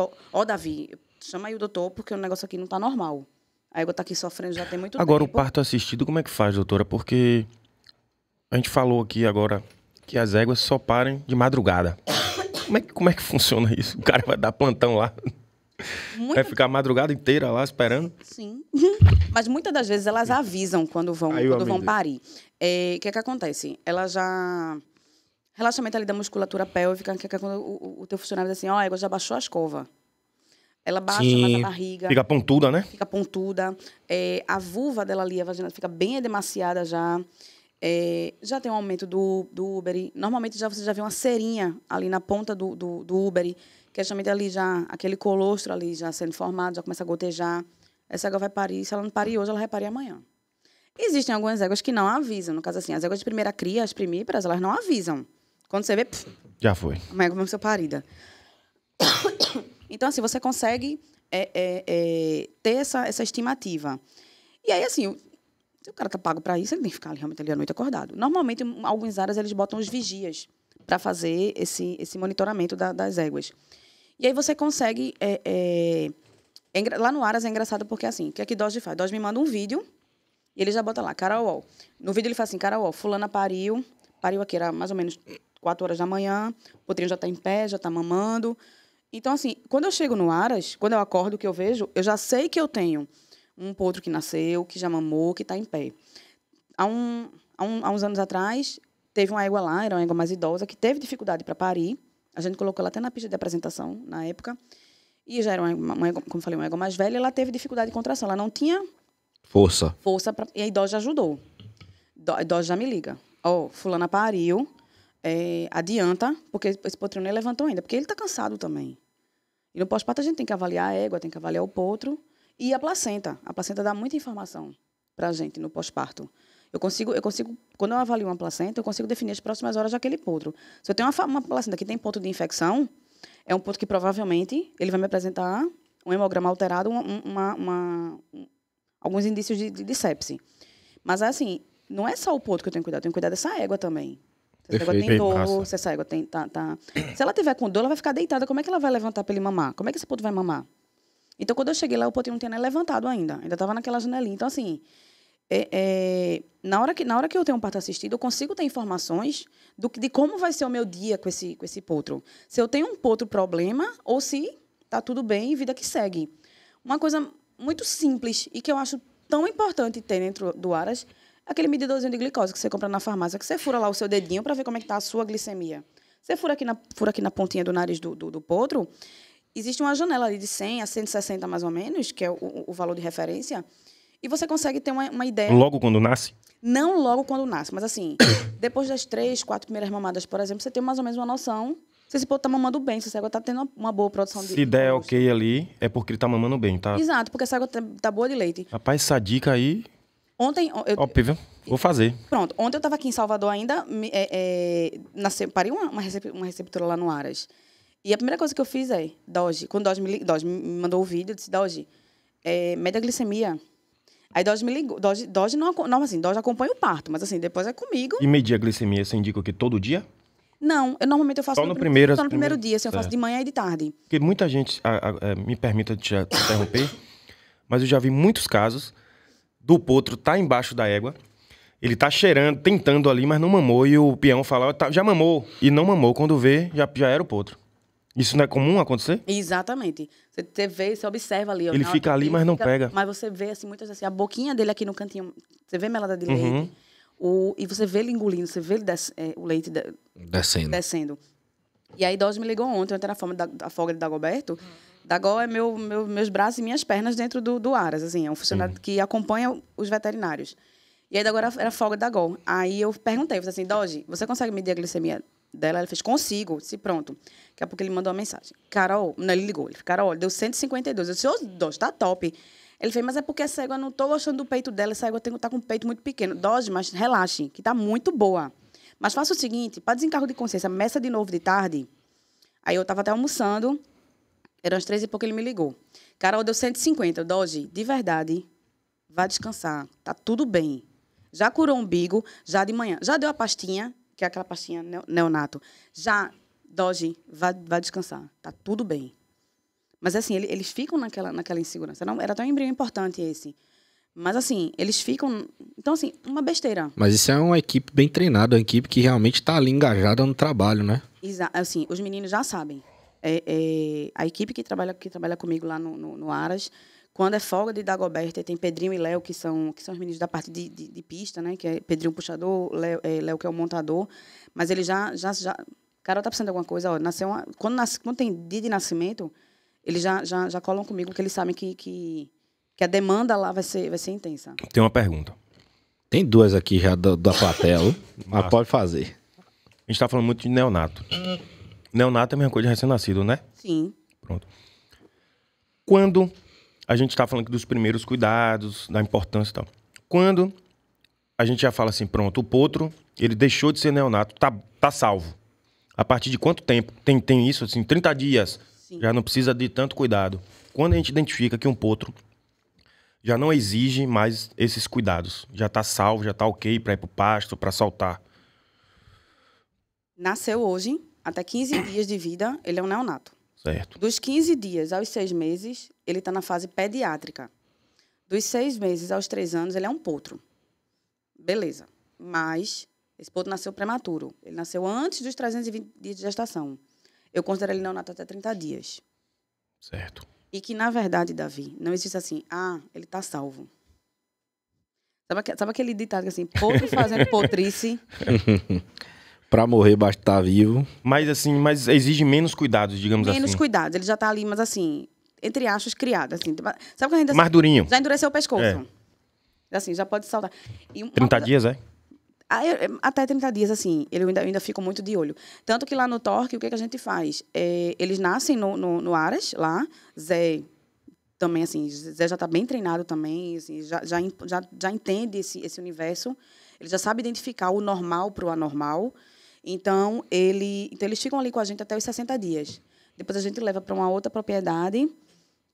Davi, chama aí o doutor, porque o negócio aqui não está normal. A égua está aqui sofrendo já tem muito tempo. Agora, o parto assistido, como é que faz, doutora? Porque a gente falou aqui agora que as éguas só parem de madrugada. Como é que funciona isso? O cara vai dar plantão lá. Vai ficar a madrugada inteira lá esperando? Sim. Mas muitas das vezes elas avisam quando vão parir. O que acontece? Ela já... Relaxamento ali da musculatura pélvica, que é quando o teu funcionário diz assim, a égua já baixou a escova. Ela baixa mais a barriga. Fica pontuda, né? Fica pontuda. A vulva dela ali, a vagina, fica bem edemaciada já. Já tem um aumento do úbere. Normalmente você já vê uma cerinha ali na ponta do úbere, que é justamente ali já, aquele colostro ali já sendo formado, já começa a gotejar. Essa égua vai parir. Se ela não parir hoje, ela vai parir amanhã. Existem algumas éguas que não avisam. No caso assim, as éguas de primeira cria, as primíparas, elas não avisam. Quando você vê... Já foi. A égua vai ser parida. Então, assim, você consegue ter essa estimativa. E aí, assim, se o cara tá pago para isso, ele tem que ficar ali, realmente ali à noite acordado. Normalmente, em algumas áreas, eles botam os vigias para fazer esse monitoramento das éguas. E aí você consegue... lá no Aras é engraçado porque, assim, o que é que Doge faz? Doge me manda um vídeo e ele já bota lá, Carol. No vídeo ele fala assim, Carol, fulana pariu aqui, era mais ou menos 4 horas da manhã, o potrinho já está em pé, já está mamando. Então, assim, quando eu chego no Aras, quando eu acordo, que eu vejo, eu já sei que eu tenho um potro que nasceu, que já mamou, que está em pé. Há uns anos atrás, teve uma égua lá, era uma égua mais idosa, que teve dificuldade para parir. A gente colocou ela até na pista de apresentação, na época. E já era uma égua, como eu falei, uma égua mais velha, ela teve dificuldade de contração. Ela não tinha força e a idosa já ajudou. A idosa já me liga. Fulana pariu, adianta, porque esse potrinho nem levantou ainda, porque ele está cansado também. E no pós-parto a gente tem que avaliar a égua, tem que avaliar o potro e a placenta. A placenta dá muita informação para a gente no pós-parto. Eu consigo, quando eu avalio uma placenta, eu consigo definir as próximas horas daquele potro. Se eu tenho uma placenta que tem ponto de infecção, é um potro que provavelmente ele vai me apresentar um hemograma alterado, alguns indícios de sepse. Mas, assim, não é só o potro que eu tenho que cuidar dessa égua também. Se essa égua tem dor, se essa égua tá... Se ela tiver com dor, ela vai ficar deitada. Como é que ela vai levantar para ele mamar? Como é que esse potro vai mamar? Então, quando eu cheguei lá, o potrinho não tinha nem levantado ainda. Ainda estava naquela janelinha. Então, assim, na hora que eu tenho um parto assistido, eu consigo ter informações de como vai ser o meu dia com esse potro. Se eu tenho um potro problema ou se está tudo bem e vida que segue. Uma coisa muito simples e que eu acho tão importante ter dentro do Aras é aquele medidorzinho de glicose que você compra na farmácia, que você fura lá o seu dedinho para ver como é que está a sua glicemia. Você fura aqui na pontinha do nariz do potro, existe uma janela ali de 100 a 160 mais ou menos, que é o valor de referência, e você consegue ter uma ideia... Logo quando nasce? Não logo quando nasce, mas assim, depois das 3, 4 primeiras mamadas, por exemplo, você tem mais ou menos uma noção se esse potro está mamando bem, se essa égua está tendo uma boa produção de... Se der ok ali, é porque ele está mamando bem, tá? Exato, porque essa égua tá boa de leite. Rapaz, essa dica aí... Ontem... Óbvio, vou fazer. Pronto, ontem eu estava aqui em Salvador ainda, parei uma receptora lá no Aras. E a primeira coisa que eu fiz Doge, quando Doge me mandou o vídeo, eu disse, Doge, mede a glicemia. Aí Doge me ligou. Doge não, assim, Doge acompanha o parto, mas assim, depois é comigo. E medir a glicemia, você indica o quê? Todo dia? Não, normalmente eu faço só no primeiro dia, assim, eu faço de manhã e de tarde. Porque muita gente, me permita te interromper, mas eu já vi muitos casos do potro tá embaixo da égua, ele tá cheirando, tentando ali, mas não mamou, e o peão fala, já mamou, e não mamou, quando vê, já era o potro. Isso não é comum acontecer? Exatamente. Você vê, você observa ali. Ele fica ali, mas não pega. Mas você vê, assim, muitas vezes, a boquinha dele aqui no cantinho, você vê melada de leite, e você vê ele engolindo, você vê ele o leite descendo. E aí, Doge me ligou ontem era a folga de Dagoberto. Dagó é meus braços e minhas pernas dentro do Aras, assim, é um funcionário que acompanha os veterinários. E aí, agora era a folga de Dagó. Aí eu perguntei, assim, Doge, você consegue medir a glicemia dela? Ele fez, consigo. Disse, pronto. Daqui a pouco ele mandou uma mensagem. Carol, não, ele ligou. Ele falou, Carol, deu 152. Eu disse, Doge, tá top. Ele fez, mas é porque essa égua, eu não tô gostando do peito dela, essa égua tá com o peito muito pequeno. Doge, mas relaxe, que tá muito boa. Mas faça o seguinte, para desencargo de consciência, meça de novo de tarde. Aí eu tava até almoçando, eram as 3 e pouco, ele me ligou. Carol, deu 150. Doge, de verdade, vá descansar, tá tudo bem. Já curou o umbigo, já de manhã. Já deu a pastinha, que é aquela pastinha neonato. Já, Doge, vá descansar, tá tudo bem. Mas, assim, eles ficam naquela insegurança. Não, era tão um embrião importante esse. Mas, assim, eles ficam... Então, assim, uma besteira. Mas isso é uma equipe bem treinada, uma equipe que realmente está ali engajada no trabalho, né? Assim, os meninos já sabem. A equipe que trabalha comigo lá no Aras, quando é folga de Dagoberto, tem Pedrinho e Léo, que são os meninos da parte de pista, né? Que é Pedrinho puxador, Léo que é o montador. Mas eles já... Carol, tá precisando de alguma coisa? Ó, quando tem dia de nascimento, eles já colam comigo, porque eles sabem que a demanda lá vai ser intensa. Tem uma pergunta. Tem 2 aqui já da plateia, mas pode fazer. A gente tá falando muito de neonato. Neonato é a mesma coisa de recém-nascido, né? Sim. Pronto. Quando a gente tá falando aqui dos primeiros cuidados, da importância e tal. Quando a gente já fala assim, pronto, o potro, ele deixou de ser neonato, tá salvo. A partir de quanto tempo? Tem isso, assim, 30 dias. Sim. Já não precisa de tanto cuidado. Quando a gente identifica que um potro já não exige mais esses cuidados. Já está salvo, já está ok para ir para o pasto, para soltar. Nasceu hoje, até 15 dias de vida, ele é um neonato. Certo. Dos 15 dias aos 6 meses, ele está na fase pediátrica. Dos 6 meses aos 3 anos, ele é um potro. Beleza. Mas esse potro nasceu prematuro. Ele nasceu antes dos 320 dias de gestação. Eu considero ele neonato até 30 dias. Certo. E que, na verdade, Davi, não existe assim, ele está salvo. Sabe aquele ditado que assim, potro fazendo potrice? Pra morrer, basta estar vivo. Mas assim, exige menos cuidados, digamos assim. Menos cuidados. Ele já está ali, mas assim, entre aspas, criado. Assim. Sabe quando a gente... Mais durinho. Já endureceu o pescoço. Assim, já pode saltar. 30 dias, é? Até 30 dias, assim, eu ainda fico muito de olho. Tanto que lá no Torque, o que a gente faz? Eles nascem no Aras, lá. Zé também, assim, Zé já está bem treinado também, assim, já entende esse universo. Ele já sabe identificar o normal para o anormal. Então, eles ficam ali com a gente até os 60 dias. Depois a gente leva para uma outra propriedade,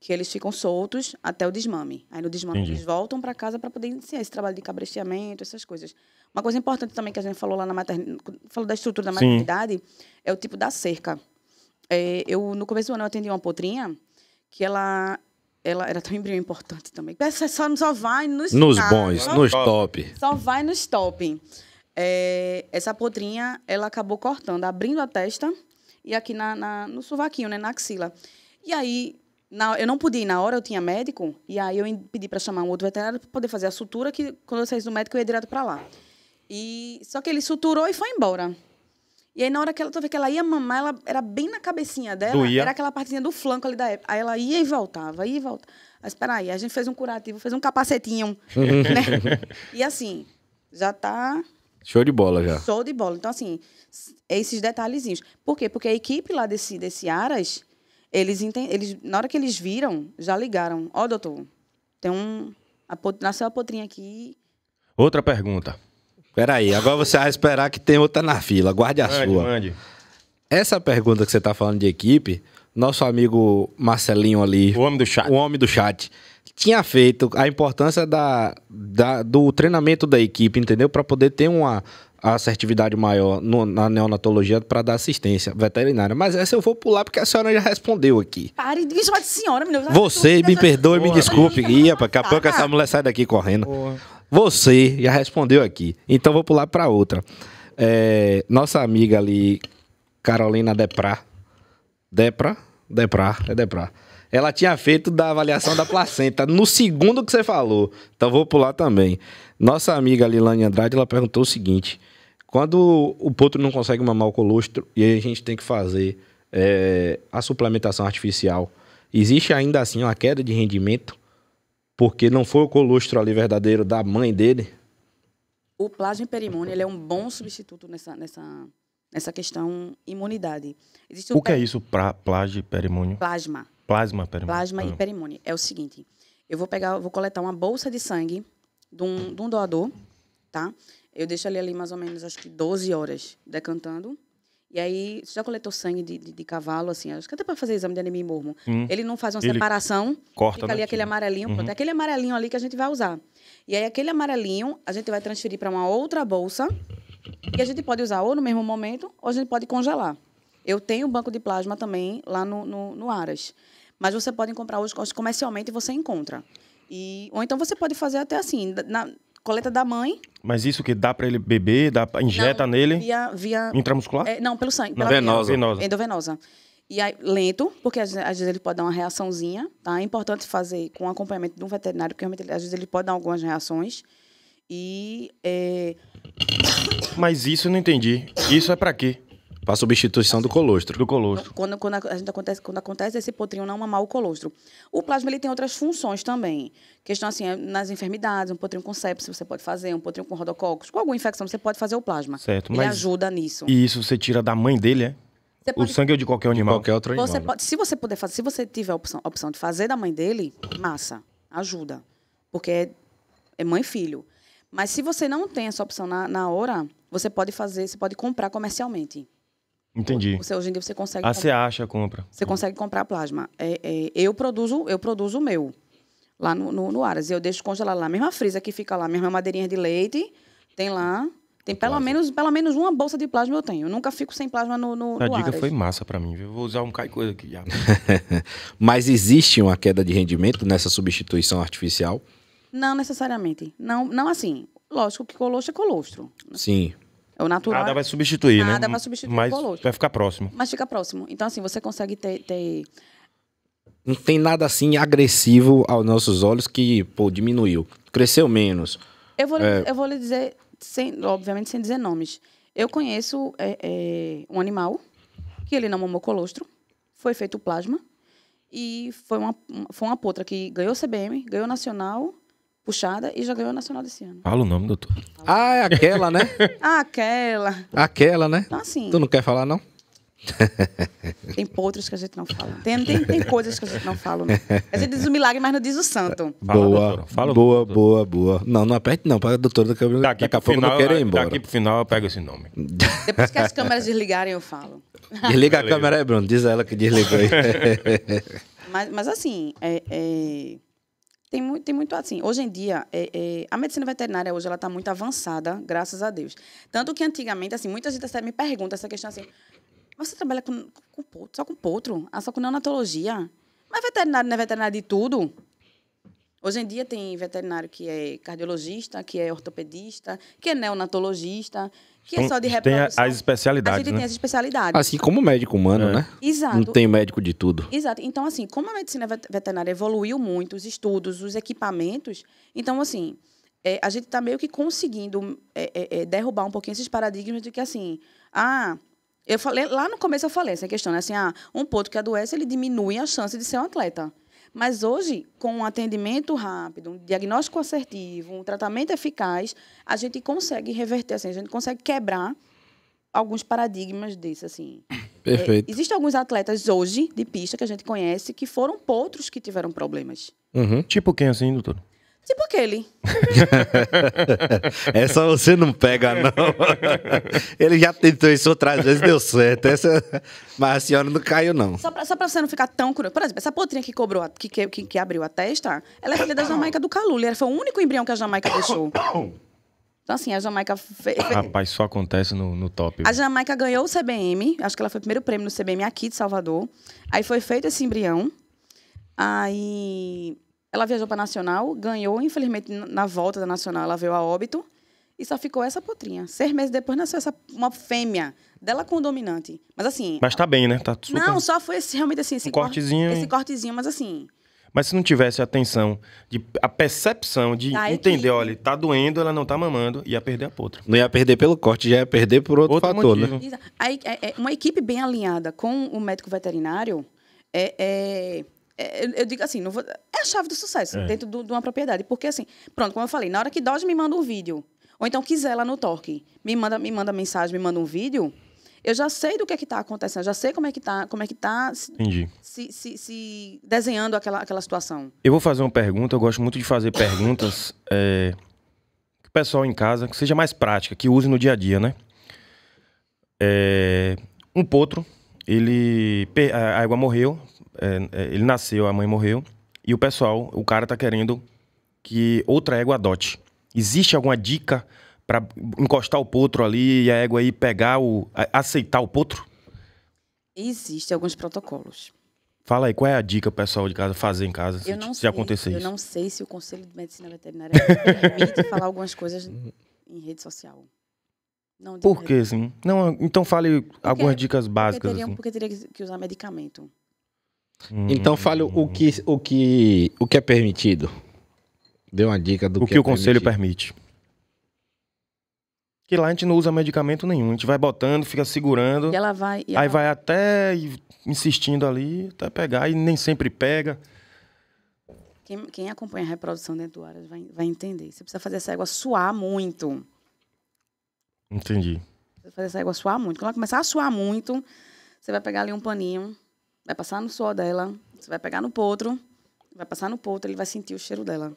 que eles ficam soltos até o desmame. Aí, no desmame, eles voltam para casa para poder iniciar esse trabalho de cabresteamento, essas coisas. Uma coisa importante também que a gente falou lá na maternidade, falou da estrutura da maternidade, é o tipo da cerca. No começo do ano, eu atendi uma potrinha que ela era tão embrião importante também. Só vai nos bons, nos top. Só vai nos top. Essa potrinha, ela acabou cortando, abrindo a testa e aqui no sovaquinho, né, na axila. E aí, eu não podia ir na hora, eu tinha médico, e aí eu pedi para chamar um outro veterinário para poder fazer a sutura, que quando eu saísse do médico, eu ia direto para lá. Só que ele suturou e foi embora. E aí, na hora que ela ia mamar, ela era bem na cabecinha dela, doía. Era aquela partezinha do flanco ali da época. Aí ela ia e voltava, ia e voltava. Mas espera aí, a gente fez um curativo, fez um capacetinho, né? E assim, já tá... Show de bola já. Show de bola. Então, assim, esses detalhezinhos. Por quê? Porque a equipe lá desse Aras, eles na hora que eles viram, já ligaram. Doutor, nasceu a potrinha aqui. Outra pergunta. Peraí, agora você vai esperar que tem outra na fila. Guarde a sua. Mande. Essa pergunta que você tá falando de equipe, nosso amigo Marcelinho ali... O homem do chat. Tinha feito a importância do treinamento da equipe, entendeu? Para poder ter uma assertividade maior na neonatologia para dar assistência veterinária. Mas essa eu vou pular porque a senhora já respondeu aqui. Pare de me chamar de senhora, menina. Você, me perdoe, me desculpe. Daqui a pouco essa mulher sai daqui correndo. Você já respondeu aqui. Então vou pular para outra. Nossa amiga ali, Carolina Deprá. Deprá. Ela tinha feito da avaliação da placenta no segundo que você falou. Então, vou pular também. Nossa amiga Lilane Andrade, ela perguntou o seguinte. Quando o potro não consegue mamar o colostro e aí a gente tem que fazer a suplementação artificial, existe ainda assim uma queda de rendimento? Porque não foi o colostro ali verdadeiro da mãe dele? O plasma hiperimune, ele é um bom substituto nessa questão imunidade. O que é isso, plasma hiperimune? Plasma hiperimune. É o seguinte, eu vou coletar uma bolsa de sangue de um doador, tá? Eu deixo ele ali mais ou menos, acho que 12 horas decantando. E aí, você já coletou sangue de cavalo, assim, acho que até para fazer exame de anemia e mormo. Ele não faz uma separação, corta, fica ali aquele amarelinho, pronto, é aquele amarelinho ali que a gente vai usar. E aí, aquele amarelinho, a gente vai transferir para uma outra bolsa, e a gente pode usar ou no mesmo momento, ou a gente pode congelar. Eu tenho banco de plasma também lá no Aras. Mas você pode comprar hoje comercialmente e você encontra. Ou então você pode fazer até assim, na coleta da mãe. Mas isso que dá para ele beber, injeta nele? Via intramuscular? Não, pelo sangue. Pela venosa. Endovenosa. E aí, lento, porque às vezes ele pode dar uma reaçãozinha, tá? É importante fazer com acompanhamento de um veterinário, porque às vezes ele pode dar algumas reações. Mas isso eu não entendi. Isso é para quê? Para substituição do colostro. Quando acontece esse potrinho não mamar o colostro. O plasma ele tem outras funções também. Questão assim, nas enfermidades, um potrinho com sepse você pode fazer, um potrinho com rodococos, com alguma infecção você pode fazer o plasma. Certo, ele ajuda nisso. E isso você tira da mãe dele, é? O sangue é de qualquer animal? De qualquer outro animal. Se você puder fazer, se você tiver a opção de fazer da mãe dele, massa, ajuda. Porque é mãe e filho. Mas se você não tem essa opção na hora, você pode comprar comercialmente. Entendi. Hoje em dia você consegue... Você acha, compra. Você consegue comprar plasma. Eu produzo o meu lá no Aras. Eu deixo congelar lá. A mesma frisa que fica lá, a mesma madeirinha de leite, tem lá. Tem pelo menos uma bolsa de plasma eu tenho. Eu nunca fico sem plasma no A dica Aras. foi massa pra mim, viu? Vou usar um bocado de coisa aqui já. Mas existe uma queda de rendimento nessa substituição artificial? Não necessariamente. Não assim. Lógico que colostro é colostro. Sim. É o natural. Nada vai substituir, né? Nada vai substituir mas o colostro. vai ficar próximo. Mas fica próximo. Então, assim, você consegue ter... Não tem nada assim agressivo aos nossos olhos que, pô, diminuiu. Cresceu menos. Eu vou lhe dizer, obviamente sem dizer nomes. Eu conheço um animal que ele não mamou colostro, foi feito plasma, e foi uma potra que ganhou CBM, ganhou nacional, puxada, e já ganhou nacional desse ano. Fala o nome, doutor. Ah, é aquela, né? Aquela. Aquela, né? Então, assim, Tu não quer falar, não? tem potros que a gente não fala. Tem coisas que a gente não fala. Né? A gente diz o milagre, mas não diz o santo. Fala, Boa, doutora. Fala, boa, doutora. boa, boa. Não, não aperte não, para a doutora daqui a pouco não querer ir embora. Daqui pro final eu pego esse nome. Depois que as câmeras desligarem, eu falo. Desliga a câmera aí, Bruno. Diz a ela que desligou aí. Mas assim, tem muito assim. Hoje em dia, a medicina veterinária hoje ela está muito avançada, graças a Deus. Tanto que antigamente, assim, muita gente até me pergunta essa questão assim, você trabalha com potro, só com potro? Só com neonatologia? Mas veterinário não é veterinário de tudo? Hoje em dia tem veterinário que é cardiologista, que é ortopedista, que é neonatologista, que é só de reprodução. Tem as especialidades, A gente né? tem as especialidades. Assim como o médico humano, né? Exato. Não tem médico de tudo. Exato. Então, assim, como a medicina veterinária evoluiu muito, os estudos, os equipamentos, então, assim, a gente está meio que conseguindo derrubar um pouquinho esses paradigmas de que, assim, eu falei, lá no começo eu falei essa questão, né? Assim, um potro que adoece, ele diminui a chance de ser um atleta. Mas hoje, com um atendimento rápido, um diagnóstico assertivo, um tratamento eficaz, a gente consegue reverter, assim, a gente consegue quebrar alguns paradigmas desses, assim. Perfeito. Existem alguns atletas hoje, de pista, que a gente conhece, que foram potros que tiveram problemas. Uhum. Tipo quem assim, doutor? Tipo aquele. Essa você não pega, não. Ele já tentou isso outras vezes, deu certo. Mas a senhora não caiu, não. Só pra você não ficar tão curioso. Por exemplo, essa potrinha que cobrou, que abriu a testa, ela é filha da Jamaica do Caluli. Ela foi o único embrião que a Jamaica deixou. Então, assim, a Jamaica... Rapaz, só acontece no top. A Jamaica ganhou o CBM. Acho que ela foi o primeiro prêmio no CBM aqui de Salvador. Aí foi feito esse embrião. Aí... Ela viajou para a Nacional, ganhou, infelizmente, na volta da Nacional, ela veio a óbito e só ficou essa potrinha. 6 meses depois nasceu uma fêmea, dela com o dominante. Mas assim... Mas tá bem, né? Tá super... Não, só foi realmente assim... Esse cortezinho. Esse cortezinho, mas assim... Mas se não tivesse a atenção, a percepção de entender, olha, tá doendo, ela não tá mamando, ia perder a potra. Não ia perder pelo corte, já ia perder por outro fator, motivo. né? Aí, uma equipe bem alinhada com o médico veterinário eu digo assim, é a chave do sucesso dentro de uma propriedade. Porque, assim, pronto, como eu falei, na hora que Dodge me manda um vídeo, ou então quiser lá no Torque, me manda mensagem, me manda um vídeo, eu já sei do que está acontecendo, já sei como é que tá Entendi. se desenhando aquela situação. Eu vou fazer uma pergunta, eu gosto muito de fazer perguntas que o pessoal em casa, que seja mais prática, que use no dia a dia, né? Um potro, a égua morreu, ele nasceu, a mãe morreu, e o cara tá querendo que outra égua adote. Existe alguma dica para encostar o potro ali e a égua aí pegar aceitar o potro? Existem alguns protocolos. Fala aí, qual é a dica pro pessoal de casa fazer em casa se acontecer isso? Eu não sei se o Conselho de Medicina Veterinária permite falar algumas coisas em rede social. Não, por que, assim? Não, então fale algumas dicas básicas. Porque teria que usar medicamento. Então fale o que é permitido. Dê uma dica do que o conselho permite. Que lá a gente não usa medicamento nenhum. A gente vai botando, fica segurando. E ela vai... Aí vai até insistindo ali, até pegar. E nem sempre pega. Quem acompanha a reprodução dentro do Aras vai entender. Você precisa fazer essa égua suar muito. Entendi. Você precisa fazer essa égua suar muito. Quando ela começar a suar muito, você vai pegar ali um paninho, vai passar no suor dela, você vai pegar no potro, vai passar no potro, ele vai sentir o cheiro dela.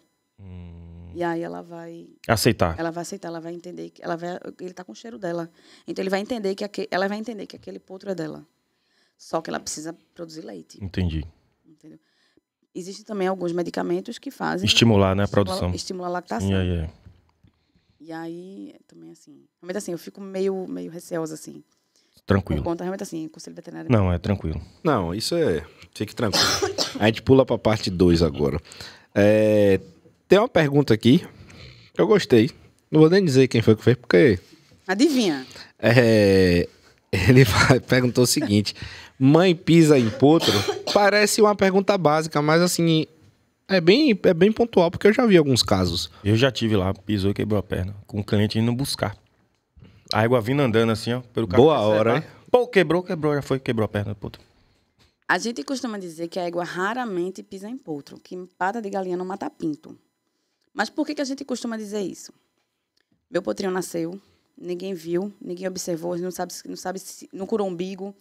E aí ela vai... Aceitar. Ela vai aceitar, ela vai entender que ele tá com o cheiro dela. Então ele vai entender ela vai entender que aquele potro é dela. Só que ela precisa produzir leite. Entendi. Entendeu? Existem também alguns medicamentos que fazem... Estimular, né, a produção. Estimular a lactação. Yeah. E aí, também assim... Realmente assim, eu fico meio receosa, assim. Tranquilo. Por conta, realmente assim, conselho veterinário... Não, é tranquilo. Não, isso é... Fique tranquilo. A gente pula pra parte 2 agora. Tem uma pergunta aqui que eu gostei. Não vou nem dizer quem foi que fez, porque... Adivinha? Ele perguntou o seguinte: mãe pisa em potro? Parece uma pergunta básica, mas assim, é bem pontual, porque eu já vi alguns casos. Eu já tive lá, pisou e quebrou a perna, com o cliente indo buscar. A égua vindo andando assim, ó, pelo carro. Boa hora, hein? Pô, quebrou, já foi, quebrou a perna, puto. A gente costuma dizer que a égua raramente pisa em potro, que pata de galinha não mata pinto. Mas por que a gente costuma dizer isso? Meu potrinho nasceu, ninguém viu, ninguém observou, não sabe se não curou umbigo,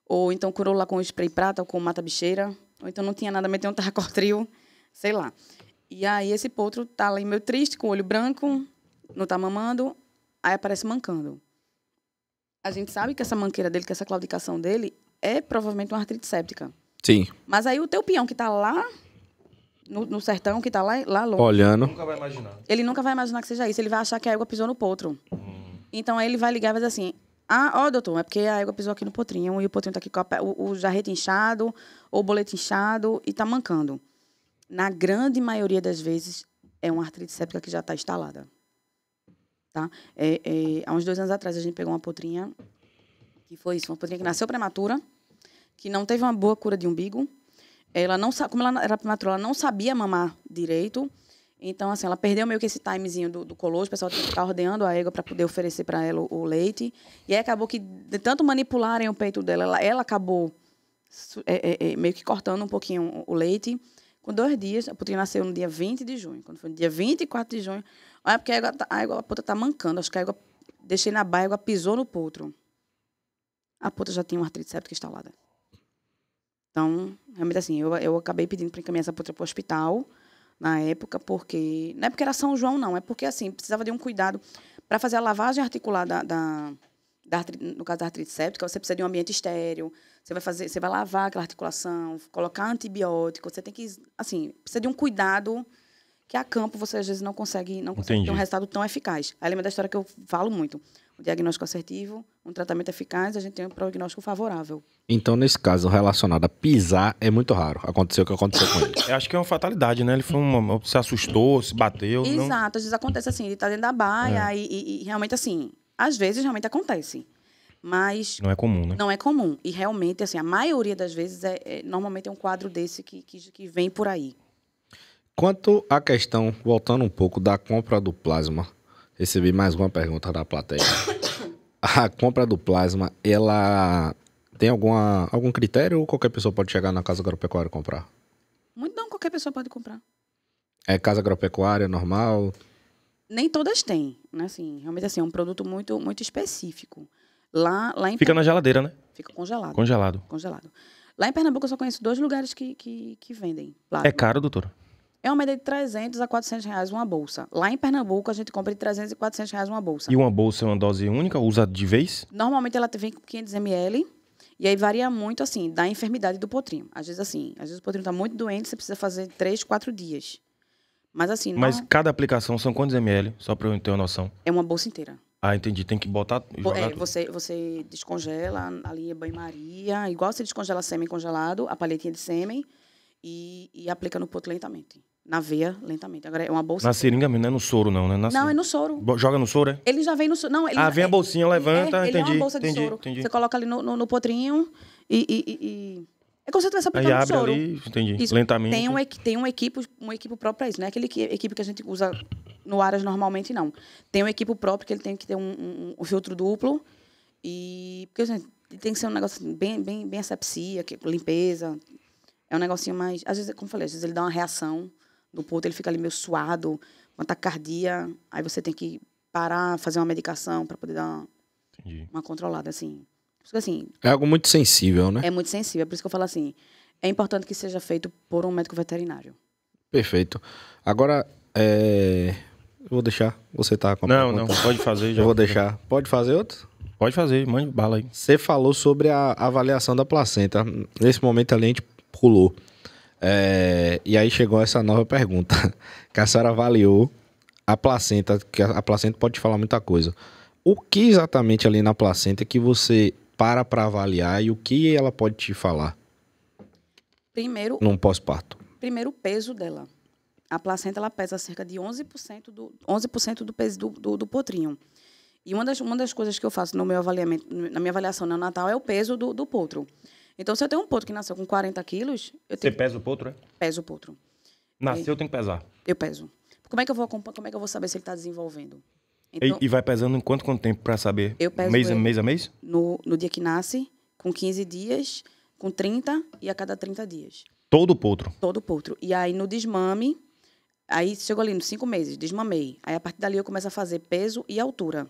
ou então curou lá com spray prata ou com mata-bicheira, ou então não tinha nada, meteu um tarracortril, sei lá. E aí esse potro tá lá meio triste, com o olho branco, não tá mamando, aí aparece mancando. A gente sabe que essa manqueira dele, que essa claudicação dele, é provavelmente uma artrite séptica. Sim. Mas aí o teu peão que tá lá no sertão, que tá lá longe... Olhando. Nunca vai imaginar. Ele nunca vai imaginar que seja isso. Ele vai achar que a égua pisou no potro. Então, aí ele vai ligar e vai dizer assim... doutor, é porque a égua pisou aqui no potrinho e o potrinho tá aqui com o jarrete inchado ou o bolete inchado e tá mancando. Na grande maioria das vezes, é uma artrite séptica que já está instalada. Tá? Há uns 2 anos atrás, a gente pegou uma potrinha que foi isso. Uma potrinha que nasceu prematura, que não teve uma boa cura de umbigo. Como ela era prematura, ela não sabia mamar direito. Então, assim, ela perdeu meio que esse timezinho do colosso. O pessoal tinha que ficar rodeando a égua para poder oferecer para ela o leite. E aí acabou que, de tanto manipularem o peito dela, ela acabou meio que cortando um pouquinho o leite. Com 2 dias, a potrinha nasceu no dia 20 de junho. Quando foi no dia 24 de junho, olha, porque a puta tá mancando. Acho que a égua, deixei na baia, a égua pisou no potro. A puta já tinha uma artrite séptica instalada. Então, realmente assim, eu acabei pedindo para encaminhar essa puta para o hospital na época, porque... Não é porque era São João, não. É porque, assim, precisava de um cuidado. Para fazer a lavagem articular no caso da artrite séptica, você precisa de um ambiente estéril. Você vai lavar aquela articulação, colocar antibiótico. Você tem que... Assim, precisa de um cuidado que a campo você, às vezes, não consegue ter um resultado tão eficaz. Aí lembra da história que eu falo muito. O diagnóstico assertivo, um tratamento eficaz, a gente tem um prognóstico favorável. Então, nesse caso, relacionado a pisar, é muito raro. Aconteceu o que aconteceu com ele. Eu acho que é uma fatalidade, né? Ele se assustou, se bateu. Exato. Não... Às vezes acontece assim, ele tá dentro da baia e realmente assim, às vezes realmente acontece. Mas... Não é comum, né? Não é comum. E realmente, assim, a maioria das vezes, normalmente é um quadro desse que vem por aí. Quanto à questão, voltando um pouco, da compra do plasma, recebi mais uma pergunta da plateia. A compra do plasma, ela tem algum critério ou qualquer pessoa pode chegar na casa agropecuária e comprar? Muito não, qualquer pessoa pode comprar. É casa agropecuária, normal? Nem todas têm, né? Assim, realmente assim, é um produto muito, muito específico. Lá em Fica na geladeira, né? Fica congelado. Congelado. Lá em Pernambuco eu só conheço 2 lugares que vendem plasma. É caro, doutor? É uma média de 300 a 400 reais uma bolsa. Lá em Pernambuco, a gente compra de 300 e 400 reais uma bolsa. E uma bolsa é uma dose única? Usa de vez? Normalmente ela vem com 500 ml. E aí varia muito, assim, da enfermidade do potrinho. Às vezes o potrinho está muito doente, você precisa fazer 3, 4 dias. Mas assim... Mas cada aplicação são quantos ml? Só para eu ter uma noção. É uma bolsa inteira. Ah, entendi. Tem que botar... Você descongela ali a banho-maria. Igual você descongela sêmen congelado, a palhetinha de sêmen. E aplica no potro lentamente. Na veia, lentamente. Agora, é uma bolsa... Na seringa mesmo, não é no soro não, né? Não, é no soro. Joga no soro, é? Ele já vem no soro. Não, vem a bolsinha, levanta, ele entendi. É uma bolsa de soro. Você coloca ali no potrinho e... É como se você estivesse aplicando aí abre soro. Ali, entendi. Isso. Lentamente. Tem uma equipe própria para isso. Não é aquele equipe que a gente usa no Aras normalmente, não. Tem uma equipe própria que ele tem que ter um filtro duplo. Porque assim, tem que ser um negócio bem asepsia, limpeza. É um negocinho mais... Às vezes, como eu falei, às vezes ele dá uma reação do potro, ele fica ali meio suado, com taquicardia. Aí você tem que parar, fazer uma medicação para poder dar uma controlada, assim. Porque, assim, é algo muito sensível, né? É muito sensível. É por isso que eu falo assim, é importante que seja feito por um médico veterinário. Perfeito. Agora, eu vou deixar. Você tá com a pergunta? Não, pode fazer. Eu vou deixar. Pode fazer outro? Pode fazer, mande bala aí. Você falou sobre a avaliação da placenta. Nesse momento ali a gente pulou. E aí chegou essa nova pergunta. Que a senhora avaliou a placenta, que a placenta pode te falar muita coisa. O que exatamente ali na placenta que você para avaliar e o que ela pode te falar? Primeiro, num pós-parto. Primeiro, o peso dela. A placenta ela pesa cerca de 11% do peso do potrinho. E uma das coisas que eu faço no meu avaliamento, na minha avaliação neonatal é o peso do potro. Então, se eu tenho um potro que nasceu com 40 quilos... Você pesa o potro, é? Peso o potro. Nasceu, tem que pesar. Eu peso. Como é que eu vou saber se ele está desenvolvendo? Então, E vai pesando em quanto tempo para saber? Eu peso mês a mês? No dia que nasce, com 15 dias, com 30 e a cada 30 dias. Todo o potro? Todo o potro. E aí, no desmame, aí chegou ali nos 5 meses, desmamei. Aí, a partir dali, eu começo a fazer peso e altura.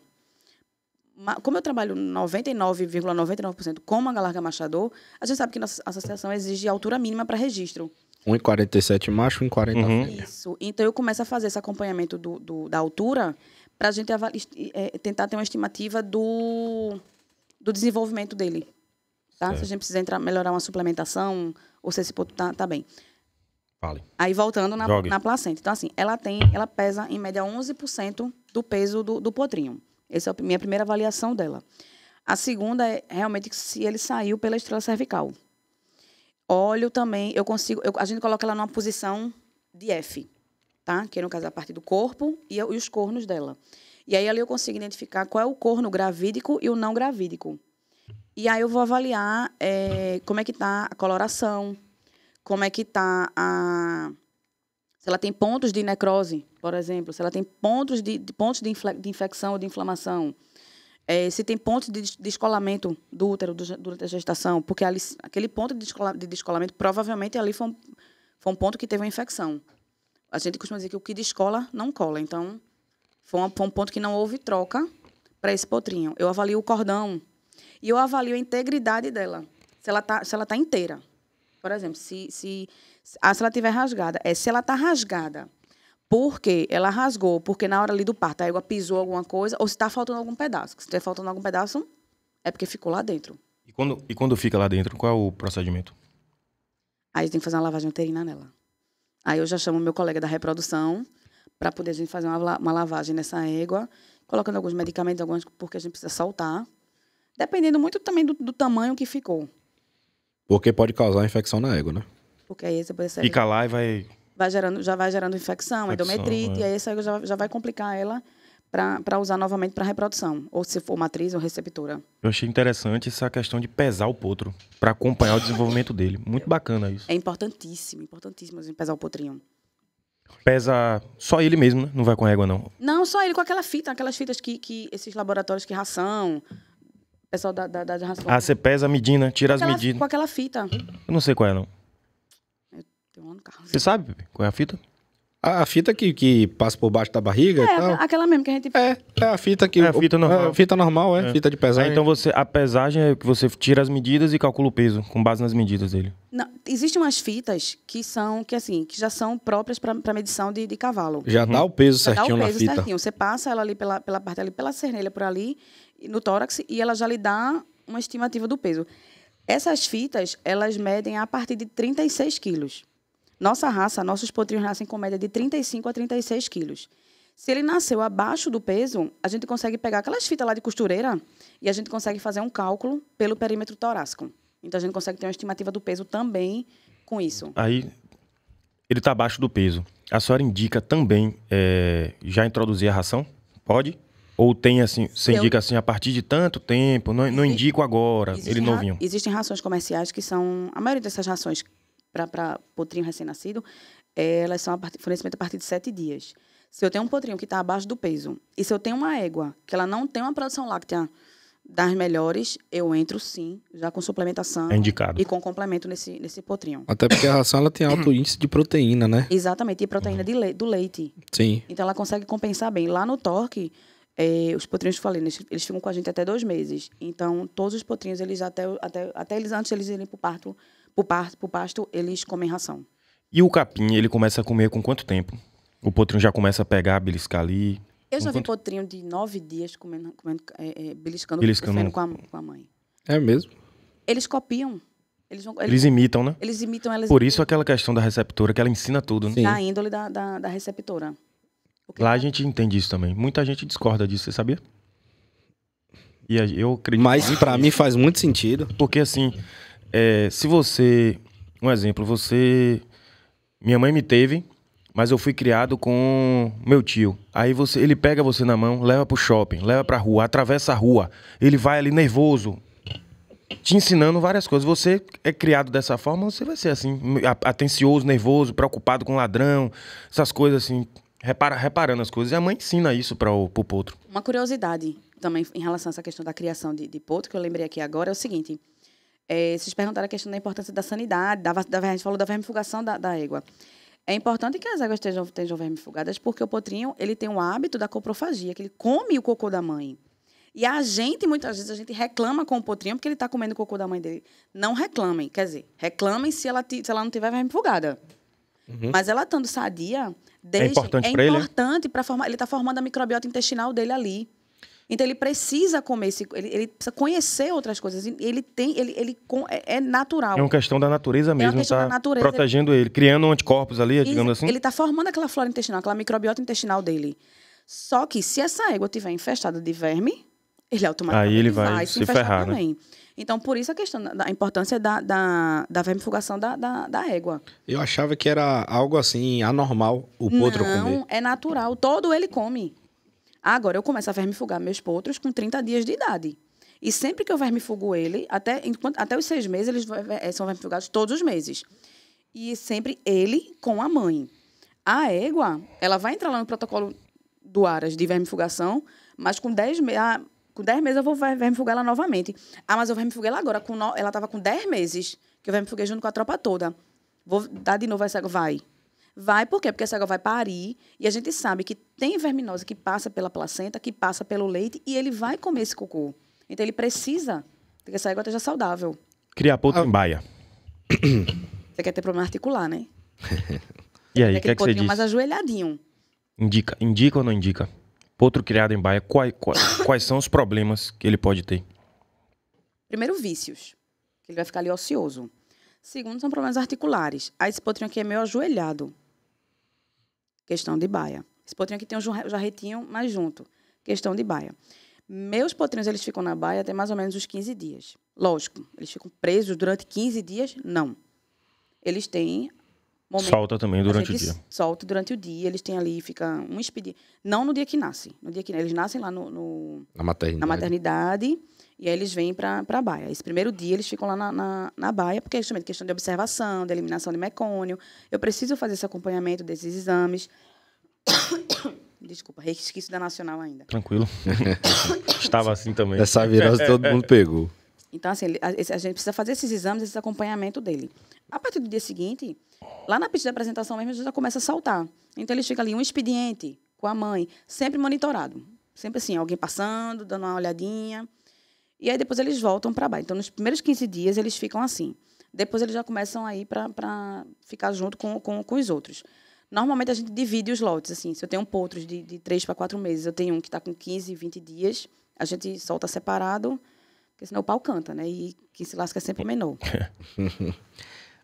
Como eu trabalho 99,99% com manga larga machador, a gente sabe que nossa associação exige altura mínima para registro. 1,47 macho, 1,40 fêmea. Isso. Então, eu começo a fazer esse acompanhamento da altura para a gente tentar ter uma estimativa do desenvolvimento dele. Tá? Se a gente precisa melhorar uma suplementação ou se esse ponto tá bem. Fale. Aí, voltando na placenta. Então, assim, ela pesa, em média, 11% do peso do potrinho. Essa é a minha primeira avaliação dela. A segunda é realmente se ele saiu pela estrela cervical. Olho também, a gente coloca ela numa posição de F, tá? Que no caso é a parte do corpo e os cornos dela. E aí ali eu consigo identificar qual é o corno gravídico e o não gravídico. E aí eu vou avaliar como é que está a coloração, como é que está se ela tem pontos de necrose, por exemplo, se ela tem pontos de infecção ou de inflamação, se tem pontos de descolamento do útero durante a gestação, porque aquele ponto de descolamento provavelmente ali foi um ponto que teve uma infecção. A gente costuma dizer que o que descola não cola, então foi um ponto que não houve troca para esse potrinho. Eu avalio o cordão e eu avalio a integridade dela, se ela tá inteira. Por exemplo, se ela estiver rasgada. Se ela está rasgada porque ela rasgou, porque na hora ali do parto a égua pisou alguma coisa, ou se está faltando algum pedaço. Se estiver faltando algum pedaço, é porque ficou lá dentro. E quando fica lá dentro, qual é o procedimento? Aí tem que fazer uma lavagem uterina nela. Aí eu já chamo meu colega da reprodução para poder a gente fazer uma lavagem nessa égua, colocando alguns medicamentos, porque a gente precisa soltar, dependendo muito também do tamanho que ficou. Porque pode causar infecção na égua, né? Porque aí você pode ser... Fica lá e vai gerando infecção, endometrite, e aí essa égua já vai complicar ela para usar novamente para reprodução, ou se for matriz ou receptora. Eu achei interessante essa questão de pesar o potro para acompanhar o desenvolvimento dele. Muito bacana isso. É importantíssimo a gente pesar o potrinho. Pesa só ele mesmo, né? Não vai com égua, não? Não, só ele com aquelas fitas que esses laboratórios que ração, o pessoal da ração. Você pesa a medida, tira as medidas. Com aquela fita. Eu não sei qual é, não. Tem um no carro. Você sabe, Pepe, qual é a fita? A fita que passa por baixo da barriga e tal. Aquela mesmo que a gente... É a fita que... É a fita normal. A fita normal, fita de pesagem. Então a pesagem é que você tira as medidas e calcula o peso, com base nas medidas dele. Não, existem umas fitas que já são próprias para medição de cavalo. Já dá o peso certinho na fita. Já dá o peso certinho. Você passa ela ali pela parte ali, pela cernelha por ali, no tórax, e ela já lhe dá uma estimativa do peso. Essas fitas, elas medem a partir de 36 quilos. Nossos potrinhos nascem com média de 35 a 36 quilos. Se ele nasceu abaixo do peso, a gente consegue pegar aquelas fitas lá de costureira e a gente consegue fazer um cálculo pelo perímetro torácico. Então, a gente consegue ter uma estimativa do peso também com isso. Aí, ele está abaixo do peso. A senhora indica também já introduzir a ração? Pode? Ou tem assim, você indica assim, a partir de tanto tempo, não indico agora, ele novinho? Existem rações comerciais que são... A maioria dessas rações para potrinho recém-nascido, elas são fornecimento a partir de 7 dias. Se eu tenho um potrinho que está abaixo do peso, e se eu tenho uma égua que ela não tem uma produção láctea das melhores, eu entro sim, já com suplementação. É indicado. E com complemento nesse potrinho. Até porque a ração ela tem alto índice de proteína, né? Exatamente, e proteína do leite. Sim. Então ela consegue compensar bem. Lá no torque, os potrinhos que eu falei, eles ficam com a gente até 2 meses. Então, todos os potrinhos, eles até antes de eles irem pro pasto, eles comem ração. E o capim, ele começa a comer com quanto tempo? O potrinho já começa a pegar, beliscar ali? Eu já vi potrinho de 9 dias beliscando com a mãe. É mesmo? Eles copiam. Eles imitam, né? Eles imitam. Por isso aquela questão da receptora, que ela ensina tudo, né? Na índole da receptora. Lá a gente entende isso também. Muita gente discorda disso, você sabia? E eu acredito. Mas pra mim faz muito sentido. Porque assim, se você... Um exemplo, minha mãe me teve, mas eu fui criado com meu tio. Aí ele pega você na mão, leva pro shopping, leva pra rua, atravessa a rua. Ele vai ali nervoso, te ensinando várias coisas. Você é criado dessa forma, você vai ser assim, atencioso, nervoso, preocupado com ladrão, essas coisas assim, reparando as coisas. E a mãe ensina isso pro potro. Uma curiosidade também em relação a essa questão da criação de potro, que eu lembrei aqui agora, é o seguinte. Vocês perguntaram a questão da importância da sanidade, a gente falou da vermifugação da égua. É importante que as éguas estejam vermifugadas, porque o potrinho ele tem o hábito da coprofagia, que ele come o cocô da mãe. E muitas vezes, a gente reclama com o potrinho porque ele está comendo o cocô da mãe dele. Não reclamem, quer dizer, reclamem se ela não tiver vermifugada. Mas ela estando sadia, é importante para formar. Ele está formando a microbiota intestinal dele ali. Então ele precisa comer, ele precisa conhecer outras coisas. É natural. É uma questão da natureza mesmo, está protegendo ele, criando anticorpos ali, digamos assim. Ele está formando aquela flora intestinal, aquela microbiota intestinal dele. Só que se essa égua estiver infestada de verme, ele automaticamente ele vai se ferrar também. Né? Então, por isso a questão da importância da vermifugação da égua. Eu achava que era algo assim, anormal, o potro comer. Não, é natural. Todo ele come. Agora, eu começo a vermifugar meus potros com 30 dias de idade. E sempre que eu vermifugo ele, até os 6 meses, eles são vermifugados todos os meses. E sempre ele com a mãe. A égua, ela vai entrar lá no protocolo do Aras de vermifugação, mas com 10 meses eu vou vermifugar ela novamente. Mas eu vermifuguei ela agora. Ela estava com 10 meses, que eu vermifuguei junto com a tropa toda. Vou dar de novo essa égua? Vai, por quê? Porque essa égua vai parir e a gente sabe que tem verminose que passa pela placenta, que passa pelo leite e ele vai comer esse cocô. Então, ele precisa que essa égua esteja saudável. Criar potro em baia. Você quer ter problema articular, né? E aí, o que é que você diz? Mais ajoelhadinho. Indica ou não indica? Potro criado em baia, quais são os problemas que ele pode ter? Primeiro, vícios. Que ele vai ficar ali ocioso. Segundo, são problemas articulares. Aí, esse potrinho aqui é meio ajoelhado. Questão de baia. Esse potrinho aqui tem um jarretinho mais junto. Questão de baia. Meus potrinhos, eles ficam na baia até mais ou menos uns 15 dias. Lógico, eles ficam presos durante 15 dias? Não. Eles têm... Solta também durante o dia. Solta durante o dia. Eles têm ali, fica um expediente. Não no dia que nasce. No dia que eles nascem lá na maternidade. E aí eles vêm para a baia. Esse primeiro dia eles ficam lá na baia, porque é justamente questão de observação, de eliminação de mecônio. Eu preciso fazer esse acompanhamento desses exames. Desculpa, resquício da Nacional ainda. Tranquilo. Estava assim também. Essa virose todo mundo pegou. Então, assim, a gente precisa fazer esses exames, esse acompanhamento dele. A partir do dia seguinte, lá na pista de apresentação mesmo, já começa a saltar. Então, eles ficam ali, um expediente com a mãe, sempre monitorado. Sempre assim, alguém passando, dando uma olhadinha. E aí, depois, eles voltam para a baia. Então, nos primeiros 15 dias, eles ficam assim. Depois, eles já começam a ir para ficar junto com os outros. Normalmente, a gente divide os lotes. Assim, se eu tenho potros de 3 para 4 meses, eu tenho um que está com 15, 20 dias, a gente solta separado, porque senão o pau canta, né? E quem se lasca é sempre o menor.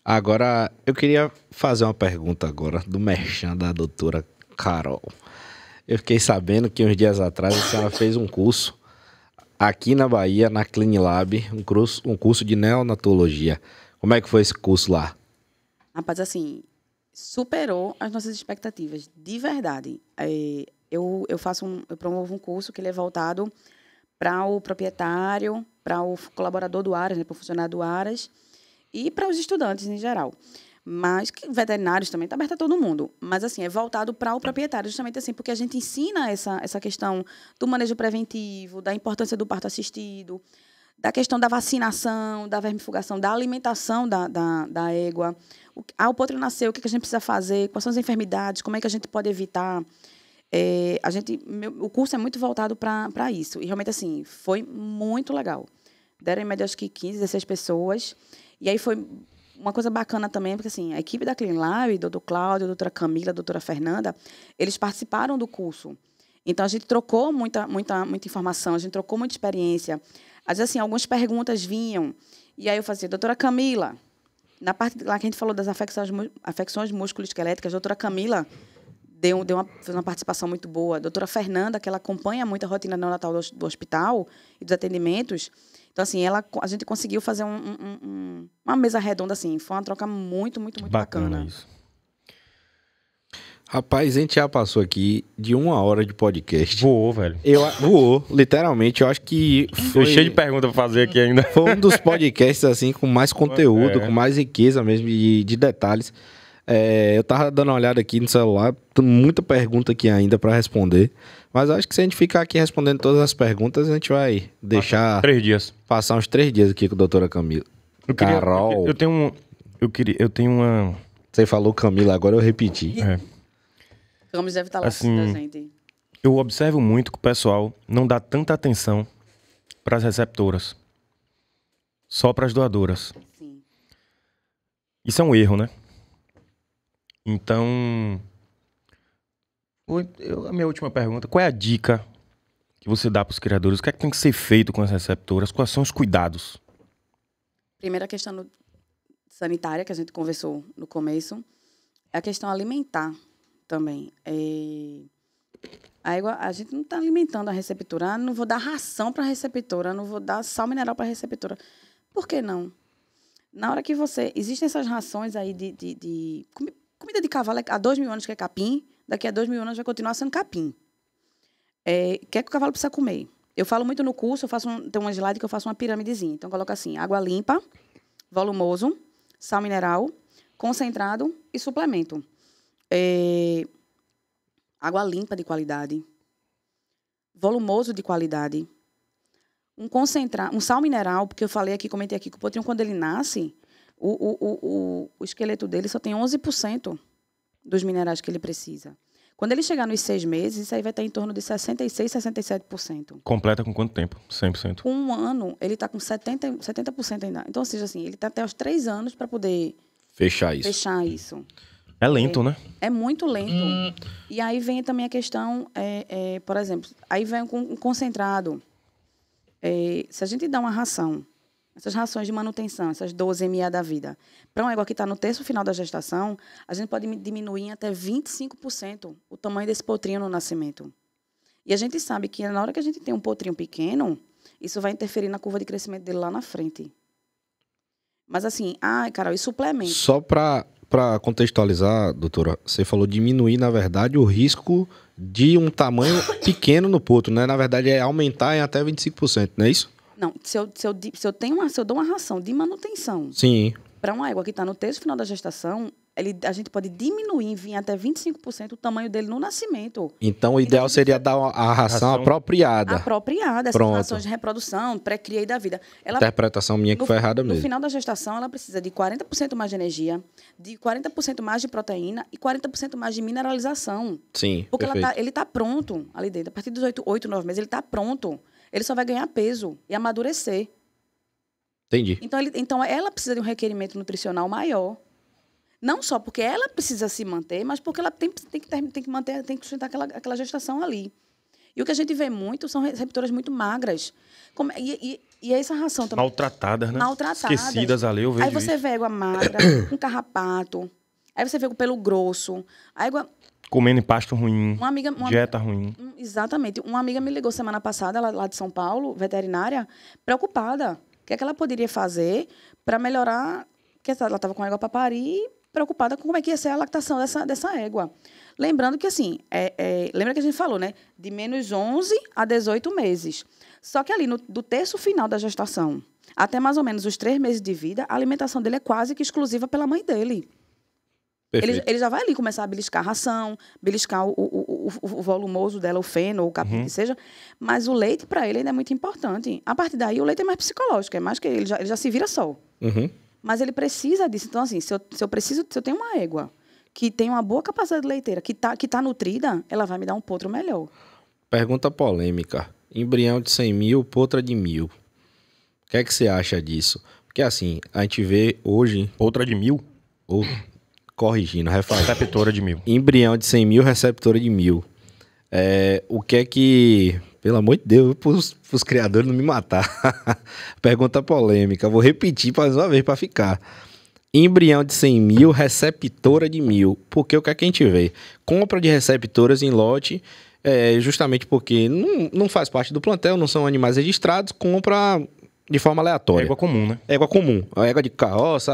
Agora, eu queria fazer uma pergunta agora do merchan da doutora Carol. Eu fiquei sabendo que uns dias atrás a senhora fez um curso aqui na Bahia, na Clinilab, um curso de neonatologia. Como é que foi esse curso lá? Rapaz, assim, superou as nossas expectativas, de verdade. Eu promovo um curso que ele é voltado para o proprietário, para o colaborador do Aras, né, para o funcionário do Aras, e para os estudantes em geral. Mas veterinários também, está aberto a todo mundo. Mas, assim, é voltado para o proprietário, justamente assim, porque a gente ensina essa questão do manejo preventivo, da importância do parto assistido, da questão da vacinação, da vermifugação, da alimentação da égua. O potro nasceu, o que a gente precisa fazer, quais são as enfermidades, como é que a gente pode evitar. O curso é muito voltado para isso. E, realmente, assim, foi muito legal. Deram, em média, acho que 15, 16 pessoas. E aí foi uma coisa bacana também, porque assim, a equipe da Clinilab, o doutor Cláudio, a doutora Camila, a doutora Fernanda, eles participaram do curso. Então, a gente trocou muita informação, a gente trocou muita experiência. Às vezes, assim, algumas perguntas vinham. E aí eu fazia, doutora Camila, na parte lá que a gente falou das afecções musculoesqueléticas, a doutora Camila fez uma participação muito boa. A doutora Fernanda, que ela acompanha muito a rotina neonatal do hospital e dos atendimentos. Então, assim, a gente conseguiu fazer uma mesa redonda, assim. Foi uma troca muito, muito, muito bacana. Isso. Rapaz, a gente já passou aqui de 1 hora de podcast. Voou, velho. Voou, literalmente. Eu acho que Tô cheio de perguntas pra fazer aqui ainda. Foi um dos podcasts, assim, com mais conteúdo, com mais riqueza mesmo de detalhes. Eu tava dando uma olhada aqui no celular, tem muita pergunta aqui ainda pra responder. Mas eu acho que se a gente ficar aqui respondendo todas as perguntas, a gente vai deixar... 3 dias. Passar uns 3 dias aqui com a doutora Camila. Carol. Eu tenho uma... Você falou Camila, agora eu repeti. Camis deve estar lá assistindo a gente. Eu observo muito que o pessoal não dá tanta atenção para as receptoras. Só para as doadoras. Sim. Isso é um erro, né? Então, a minha última pergunta, qual é a dica que você dá para os criadores? O que é que tem que ser feito com as receptoras? Quais são os cuidados? Primeira questão sanitária, que a gente conversou no começo, é a questão alimentar também. A gente não está alimentando a receptora. Não vou dar ração para a receptora, não vou dar sal mineral para a receptora. Por que não? Na hora que você... Existem essas rações aí de comida de cavalo, há 2.000 anos que é capim, daqui a 2.000 anos vai continuar sendo capim. O que é que o cavalo precisa comer? Eu falo muito no curso, tem uma slide que eu faço uma pirâmidezinha. Então, coloca assim, água limpa, volumoso, sal mineral, concentrado e suplemento. Água limpa de qualidade, volumoso de qualidade, um sal mineral, porque eu comentei aqui que o potrinho, quando ele nasce, o esqueleto dele só tem 11% dos minerais que ele precisa. Quando ele chegar nos 6 meses, isso aí vai estar em torno de 66%, 67%. Completa com quanto tempo? 100%? Com 1 ano, ele está com 70% ainda. Então, ou seja, assim, ele está até os 3 anos para poder fechar isso. É lento, né? É muito lento. E aí vem também a questão, por exemplo, aí vem um concentrado. Se a gente dá uma ração, essas rações de manutenção, essas 12 mA da vida, para um égua que está no terço final da gestação, a gente pode diminuir em até 25% o tamanho desse potrinho no nascimento. E a gente sabe que na hora que a gente tem um potrinho pequeno, isso vai interferir na curva de crescimento dele lá na frente. Mas assim, Carol, e suplemento? Só para contextualizar, doutora, você falou diminuir, na verdade, o risco de um tamanho pequeno no potro, né? Na verdade, é aumentar em até 25%, não é isso? Não, se eu dou uma ração de manutenção para uma égua que está no terço final da gestação, a gente pode diminuir em até 25% o tamanho dele no nascimento. Então, o ideal seria dar a ração apropriada. Apropriada, essas rações de reprodução, pré-cria e da vida. Interpretação minha que foi errada mesmo. No final da gestação, ela precisa de 40% mais de energia, de 40% mais de proteína e 40% mais de mineralização. Sim, porque perfeito. ele está pronto ali dentro. A partir dos 8, 9 meses, ele está pronto. Ele só vai ganhar peso e amadurecer. Entendi. Então, ela precisa de um requerimento nutricional maior. Não só porque ela precisa se manter, mas porque ela tem que sustentar aquela gestação ali. E o que a gente vê muito são receptoras muito magras. E essa ração também... Maltratadas, né? Maltratadas. Esquecidas ali, eu vejo Aí você vê égua magra, com carrapato. Aí você vê com pelo grosso. A égua... Comendo em pasto ruim, dieta ruim. Exatamente. Uma amiga me ligou semana passada, lá de São Paulo, veterinária, preocupada. O que é que ela poderia fazer para melhorar... Porque ela estava com a égua para parir, preocupada com como é que ia ser a lactação dessa égua. Lembrando que, assim, lembra que a gente falou, né? De menos 11 a 18 meses. Só que ali, do terço final da gestação, até mais ou menos os 3 meses de vida, a alimentação dele é quase que exclusiva pela mãe dele. Ele já vai ali começar a beliscar a ração, beliscar o volumoso dela, o feno ou o capim que seja, mas o leite, para ele, ainda é muito importante. A partir daí, o leite é mais psicológico, é mais que ele já se vira só. Mas ele precisa disso. Então, assim, se eu tenho uma égua que tem uma boa capacidade leiteira, que tá nutrida, ela vai me dar um potro melhor. Pergunta polêmica. Embrião de 100 mil, potra de 1.000. O que é que você acha disso? Porque, assim, a gente vê hoje... Potra de 1.000? Corrigindo, refazendo. Receptora de 1.000. Embrião de 100 mil, receptora de 1.000. O que é que... Pelo amor de Deus, pros criadores não me matar. Pergunta polêmica. Vou repetir mais uma vez para ficar. Embrião de 100 mil, receptora de 1.000. Porque o que é que a gente vê? Compra de receptoras em lote, justamente porque não faz parte do plantel, não são animais registrados, compra de forma aleatória. Égua comum, né? Égua comum. A égua de carroça,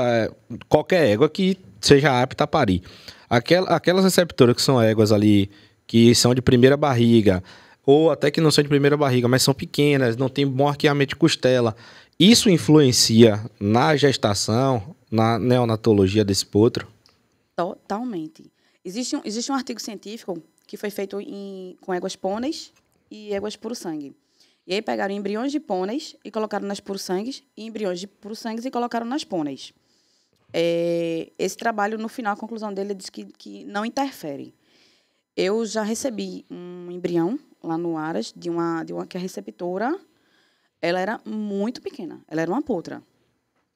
qualquer égua que seja apta a parir. Aquelas receptoras que são éguas ali, que são de primeira barriga, ou até que não são de primeira barriga, mas são pequenas, não tem bom arqueamento de costela. Isso influencia na gestação, na neonatologia desse potro? Totalmente. Existe um artigo científico que foi feito com éguas pôneis e éguas puro-sangue. E aí pegaram embriões de pôneis e colocaram nas puro-sangues, e embriões de puro-sangues e colocaram nas pôneis. Esse trabalho, no final, a conclusão dele diz que não interfere. Eu já recebi um embrião lá no Aras, de uma que a receptora, ela era muito pequena. Ela era uma potra.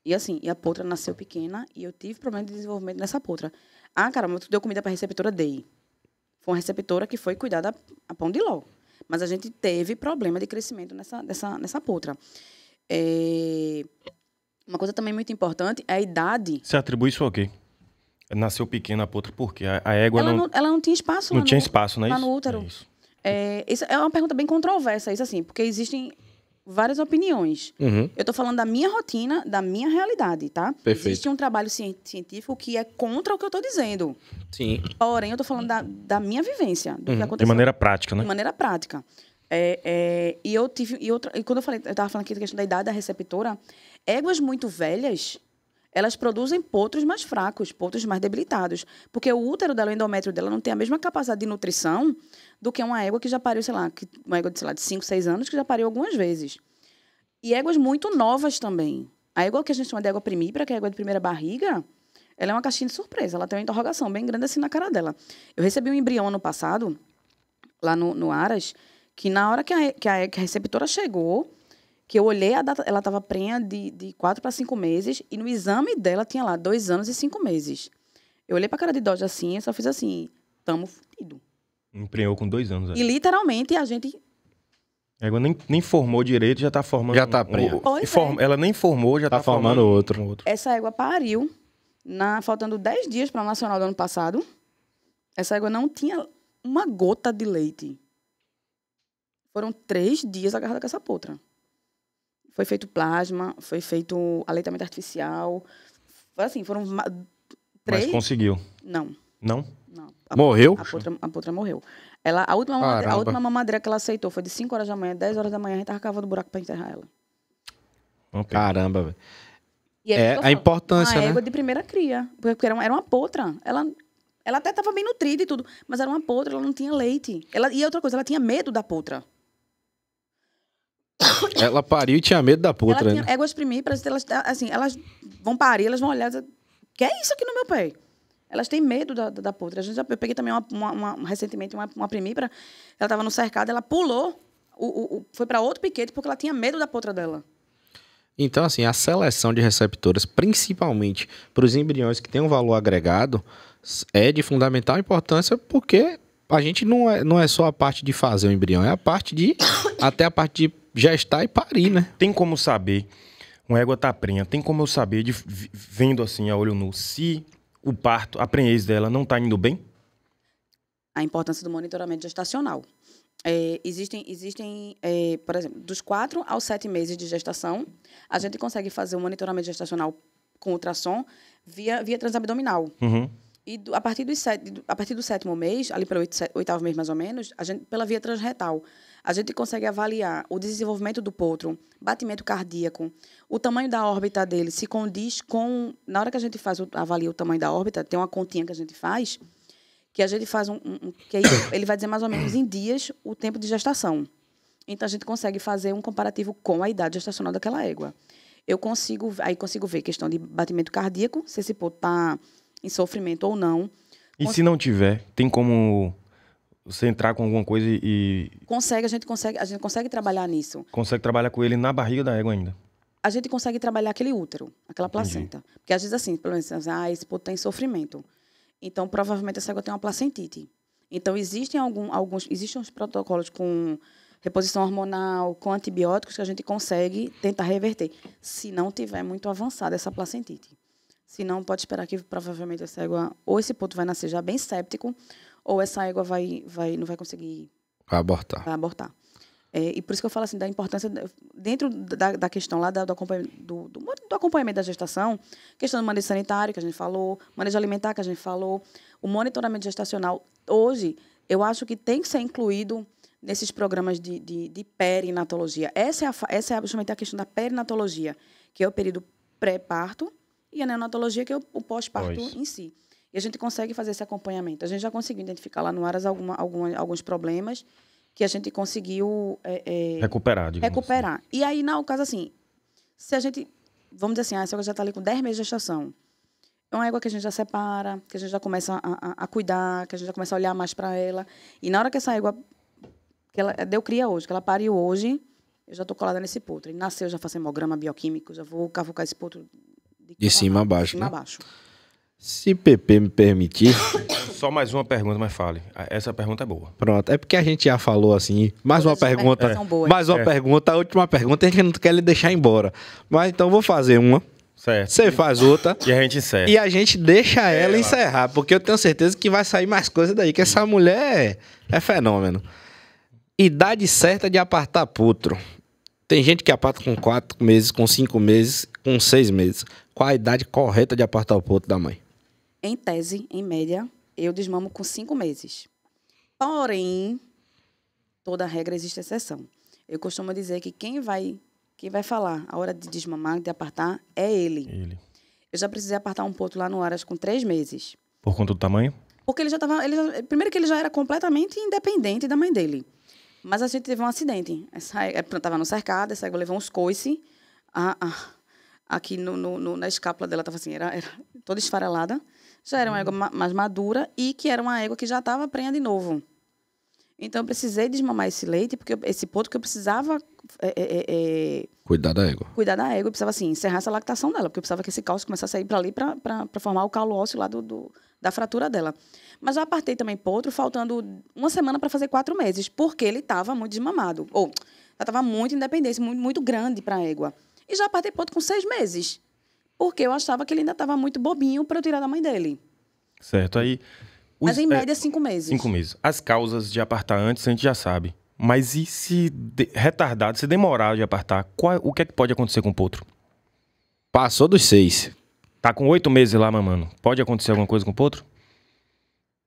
E assim, a potra nasceu pequena e eu tive problema de desenvolvimento nessa potra. Ah, caramba, tu deu comida para a receptora? Dei. Foi uma receptora que foi cuidada a pão de ló. Mas a gente teve problema de crescimento nessa potra. Uma coisa também muito importante é a idade. Você atribui isso ao quê? Nasceu pequena a potra por quê? A égua ela não tinha espaço não tinha espaço, não é lá isso? no útero. É isso. Isso é uma pergunta bem controversa, isso assim, porque existem várias opiniões. Uhum. Eu estou falando da minha rotina, da minha realidade, tá? Perfeito. Existe um trabalho científico que é contra o que eu estou dizendo. Sim. Porém, eu estou falando da minha vivência, do que aconteceu. De maneira prática, né? De maneira prática. E quando eu estava falando aqui da questão da idade da receptora, éguas muito velhas, elas produzem potros mais fracos, potros mais debilitados. Porque o útero dela, o endométrio dela, não tem a mesma capacidade de nutrição do que uma égua que já pariu, sei lá, uma égua de 5, 6 anos, que já pariu algumas vezes. E éguas muito novas também. A égua que a gente chama de égua primípara, que é a égua de primeira barriga, ela é uma caixinha de surpresa. Ela tem uma interrogação bem grande assim na cara dela. Eu recebi um embrião ano passado, lá no Aras, que na hora que a receptora chegou, que eu olhei a data, ela estava prenha de 4 para 5 meses, e no exame dela tinha lá 2 anos e 5 meses. Eu olhei para a cara de Dodge assim, e só fiz assim, tamo fudido. Emprenhou com 2 anos. E literalmente a gente... A égua nem formou direito, já tá formando... Já tá prenha. Ela nem formou, já tá formando outro. Essa égua pariu, faltando 10 dias para o Nacional do ano passado. Essa égua não tinha uma gota de leite. Foram 3 dias agarrada com essa potra. Foi feito plasma, foi feito aleitamento artificial. Foi assim, foram 3... Mas conseguiu? Não. Não? Não. Morreu? A potra morreu. A última mamadeira que ela aceitou foi de 5 horas da manhã, 10 horas da manhã, a gente tava cavando buraco para enterrar ela. Okay. Caramba, velho. E a importância, uma né? égua de primeira cria. Porque era uma potra. Ela até estava bem nutrida e tudo, mas era uma potra, ela não tinha leite. E outra coisa, ela tinha medo da potra. Ela pariu e tinha medo da potra, né? Éguas primíparas, elas vão parir, elas vão olhar e dizer, que é isso aqui no meu pé? Elas têm medo da potra. Eu peguei também recentemente uma primípara, ela estava no cercado, ela pulou, foi para outro piquete porque ela tinha medo da potra dela. Então, assim, a seleção de receptoras, principalmente para os embriões que têm um valor agregado, é de fundamental importância porque a gente não é só a parte de fazer o embrião, é até a parte de gestar e parir, né? Tem como saber, uma égua tá prenha, tem como eu saber, vendo assim a olho nu, se o parto, a prenhez dela não tá indo bem? A importância do monitoramento gestacional. Existem por exemplo, dos 4 aos 7 meses de gestação, a gente consegue fazer o monitoramento gestacional com ultrassom via transabdominal. Uhum. E a partir do 7º mês, ali pelo 8º mês mais ou menos, pela via transretal, a gente consegue avaliar o desenvolvimento do potro, batimento cardíaco, o tamanho da órbita dele se condiz com... Na hora que a gente avalia o tamanho da órbita, tem uma continha que a gente faz que aí ele vai dizer mais ou menos em dias o tempo de gestação. Então, a gente consegue fazer um comparativo com a idade gestacional daquela égua. Eu consigo ver questão de batimento cardíaco, se esse potro está em sofrimento ou não. E se não tiver, tem como você entrar com alguma coisa e... A gente consegue trabalhar nisso. Consegue trabalhar com ele na barriga da égua ainda? A gente consegue trabalhar aquele útero, aquela placenta. Entendi. Porque às vezes assim, pelo menos, esse potro está em sofrimento. Então, provavelmente, essa égua tem uma placentite. Então, existem uns protocolos com reposição hormonal, com antibióticos, que a gente consegue tentar reverter, se não tiver muito avançada essa placentite. Senão, pode esperar que provavelmente essa égua, ou esse ponto vai nascer já bem séptico, ou essa égua não vai conseguir abortar. Vai abortar. E por isso que eu falo assim, da importância, dentro da questão lá do acompanhamento da gestação, questão do manejo sanitário, que a gente falou, manejo alimentar, que a gente falou, o monitoramento gestacional. Hoje, eu acho que tem que ser incluído nesses programas de perinatologia. Essa é justamente a questão da perinatologia, que é o período pré-parto, e a neonatologia, que é o pós-parto em si. E a gente consegue fazer esse acompanhamento. A gente já conseguiu identificar lá no Aras alguns problemas que a gente conseguiu recuperar. Assim. E aí, no caso assim, se a gente, vamos dizer assim, essa égua já está ali com 10 meses de gestação, é uma égua que a gente já separa, que a gente já começa a cuidar, que a gente já começa a olhar mais para ela. E na hora que essa égua, que ela deu cria hoje, que ela pariu hoje, eu já estou colada nesse potro. Ele nasceu, já faço hemograma bioquímico, já vou cavucar esse potro de cima a baixo. De cima a baixo. Se PP me permitir... Só mais uma pergunta, mas fale. Essa pergunta é boa. Pronto, é porque a gente já falou assim. Mais uma pergunta. Mais uma pergunta. A última pergunta a gente não quer lhe deixar embora. Mas então vou fazer uma. Certo. Você faz outra. E a gente encerra. E a gente deixa ela encerrar. Porque eu tenho certeza que vai sair mais coisa daí. Que essa mulher é fenômeno. Idade certa de apartar potro. Tem gente que aparta com 4 meses, com 5 meses, com 6 meses. Qual a idade correta de apartar o potro da mãe? Em tese, em média, eu desmamo com 5 meses. Porém, toda regra existe exceção. Eu costumo dizer que quem vai falar a hora de desmamar, de apartar, é ele. Eu já precisei apartar um potro lá no Aras com 3 meses. Por conta do tamanho? Porque ele já estava... Primeiro que ele já era completamente independente da mãe dele. Mas a gente teve um acidente. Estava no cercado, essa égua levou uns coice. Aqui na escápula dela estava assim, era toda esfarelada. Já era uma égua mais madura e que era uma égua que já estava prenha de novo. Então, eu precisei desmamar esse leite, esse potro, que eu precisava... Cuidar da égua. Cuidar da égua. Eu precisava, assim, encerrar essa lactação dela, porque eu precisava que esse cálcio começasse a sair para ali para formar o calo ósseo lá da fratura dela. Mas já apartei também potro, faltando uma semana para fazer 4 meses, porque ele estava muito desmamado. Ou, já estava muito independente, muito, muito grande para a égua. E já apartei potro com 6 meses, porque eu achava que ele ainda estava muito bobinho para eu tirar da mãe dele. Certo, aí... Mas em média, 5 meses. 5 meses. As causas de apartar antes, a gente já sabe. Mas e se retardar, se demorar de apartar, o que é que pode acontecer com o potro? Passou dos 6. Tá com 8 meses lá, mamando. Pode acontecer alguma coisa com o potro?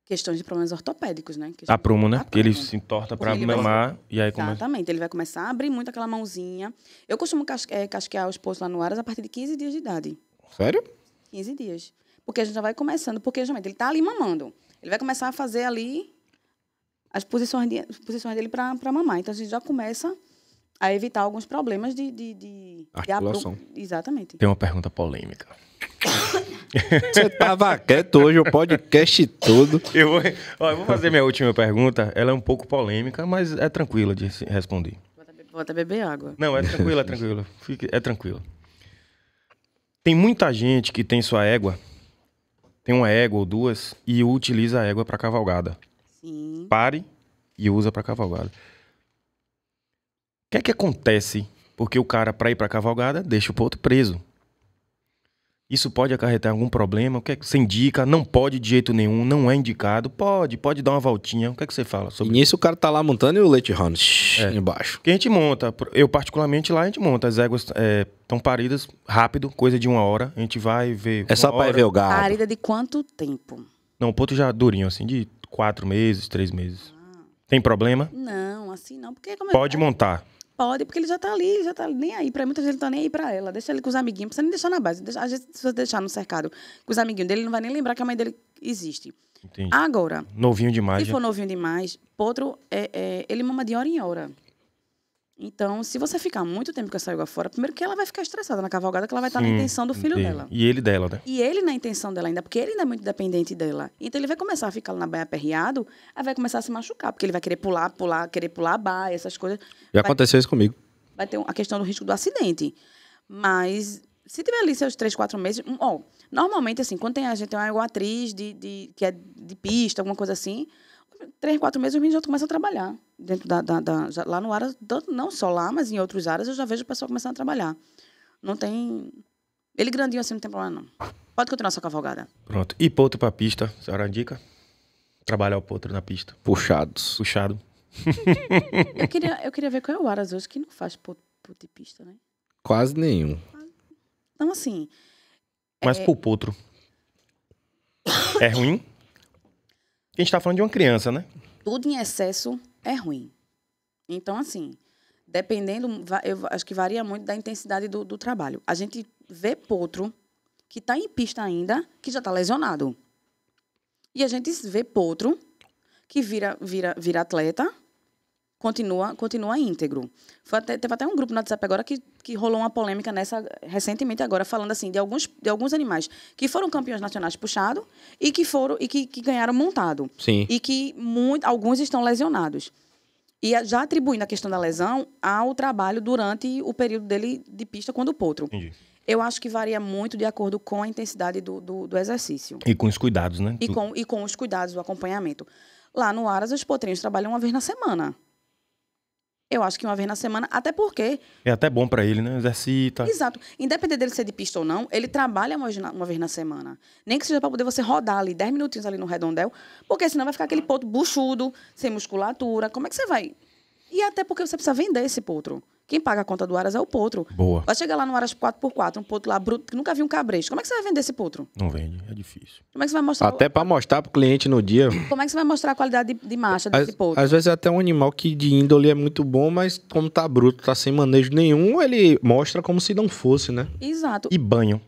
Questões de problemas ortopédicos, né? A prumo, né? Porque ele se entorta para mamar e aí começa... Exatamente. Ele vai começar a abrir muito aquela mãozinha. Eu costumo casquear os potros lá no Aras a partir de 15 dias de idade. Sério? 15 dias. Porque a gente já vai começando. Porque, justamente, ele tá ali mamando. Ele vai começar a fazer ali as posições dele para mamar. Então, a gente já começa a evitar alguns problemas de articulação. Exatamente. Tem uma pergunta polêmica. Você tava quieto hoje, o podcast todo. Eu vou fazer minha última pergunta. Ela é um pouco polêmica, mas é tranquila de responder. Vou até beber água. Não, é tranquila, é tranquila. É tranquila. Tem muita gente que tem sua égua, tem uma égua ou duas, e utiliza a égua para cavalgada. Sim. Pare e usa para cavalgada. O que é que acontece? Porque o cara, para ir para cavalgada, deixa o potro preso. Isso pode acarretar algum problema? O que é que você indica? Não pode de jeito nenhum, não é indicado. Pode dar uma voltinha. O que é que você fala sobre isso? Nisso o cara tá lá montando e o leite rando embaixo. Que a gente monta, eu particularmente lá a gente monta. As éguas estão paridas rápido, coisa de 1 hora. A gente vai ver. É só para ver o gado. Parida de quanto tempo? Não, o potro já durinho, assim, de 4 meses, 3 meses. Tem problema? Não, assim não. Porque pode montar. Pode, porque ele já tá ali, ele já tá nem aí. Muita gente não tá nem aí pra ela. Deixa ele com os amiguinhos, não precisa nem deixar na base. Às vezes, se você deixar no cercado com os amiguinhos dele, ele não vai nem lembrar que a mãe dele existe. Entendi. Agora, novinho demais. Se for novinho demais, potro, ele mama de hora em hora. Então, se você ficar muito tempo com essa égua fora, primeiro que ela vai ficar estressada na cavalgada, que ela vai estar na intenção do filho dela. E ele dela, né? E ele na intenção dela ainda, porque ele ainda é muito dependente dela. Então, ele vai começar a ficar lá na baia aperreado, aí vai começar a se machucar, porque ele vai querer pular a baia, essas coisas. Já aconteceu isso comigo. Vai ter a questão do risco do acidente. Mas, se tiver ali seus 3, 4 meses... normalmente, assim, quando a gente tem uma égua atriz que é de pista, alguma coisa assim, 3, 4 meses os meninos já começam a trabalhar. Dentro lá no Aras, não só lá, mas em outros áreas, eu já vejo o pessoal começando a trabalhar. Não tem Ele grandinho assim não tem problema, não. Pode continuar sua cavalgada. Pronto. E potro pra pista, a senhora indica? Trabalhar o potro na pista. Puxados. Puxado. Eu queria ver qual é o Aras hoje que não faz potro e pista, né? Quase nenhum. Então, assim... Mas pro potro, é ruim? A gente tá falando de uma criança, né? Tudo em excesso é ruim. Então, assim, dependendo... Eu acho que varia muito da intensidade do trabalho. A gente vê potro que está em pista ainda, que já está lesionado. E a gente vê potro que vira atleta, continua íntegro. Teve até um grupo no WhatsApp agora que rolou uma polêmica nessa recentemente agora, falando assim de alguns animais que foram campeões nacionais puxado e que ganharam montado. Sim. E que alguns estão lesionados. E já atribuindo a questão da lesão ao trabalho durante o período dele de pista quando o potro. Entendi. Eu acho que varia muito de acordo com a intensidade do exercício. E com os cuidados, né? E com os cuidados do acompanhamento. Lá no Aras, os potrinhos trabalham uma vez na semana. Eu acho que uma vez na semana, até porque... É até bom pra ele, né? Exercita. Exato. Independente dele ser de pista ou não, ele trabalha uma vez na semana. Nem que seja para poder você rodar ali 10 minutinhos ali no redondel, porque senão vai ficar aquele potro buchudo, sem musculatura. Como é que você vai? E até porque você precisa vender esse potro. Quem paga a conta do Aras é o potro. Boa. Vai chegar lá no Aras 4x4, um potro lá bruto, que nunca viu um cabresto. Como é que você vai vender esse potro? Não vende, é difícil. Como é que você vai mostrar... Até para mostrar pro cliente no dia. Como é que você vai mostrar a qualidade de marcha desse potro? Às vezes é até um animal que de índole é muito bom, mas como tá bruto, tá sem manejo nenhum, ele mostra como se não fosse, né? Exato. E banho?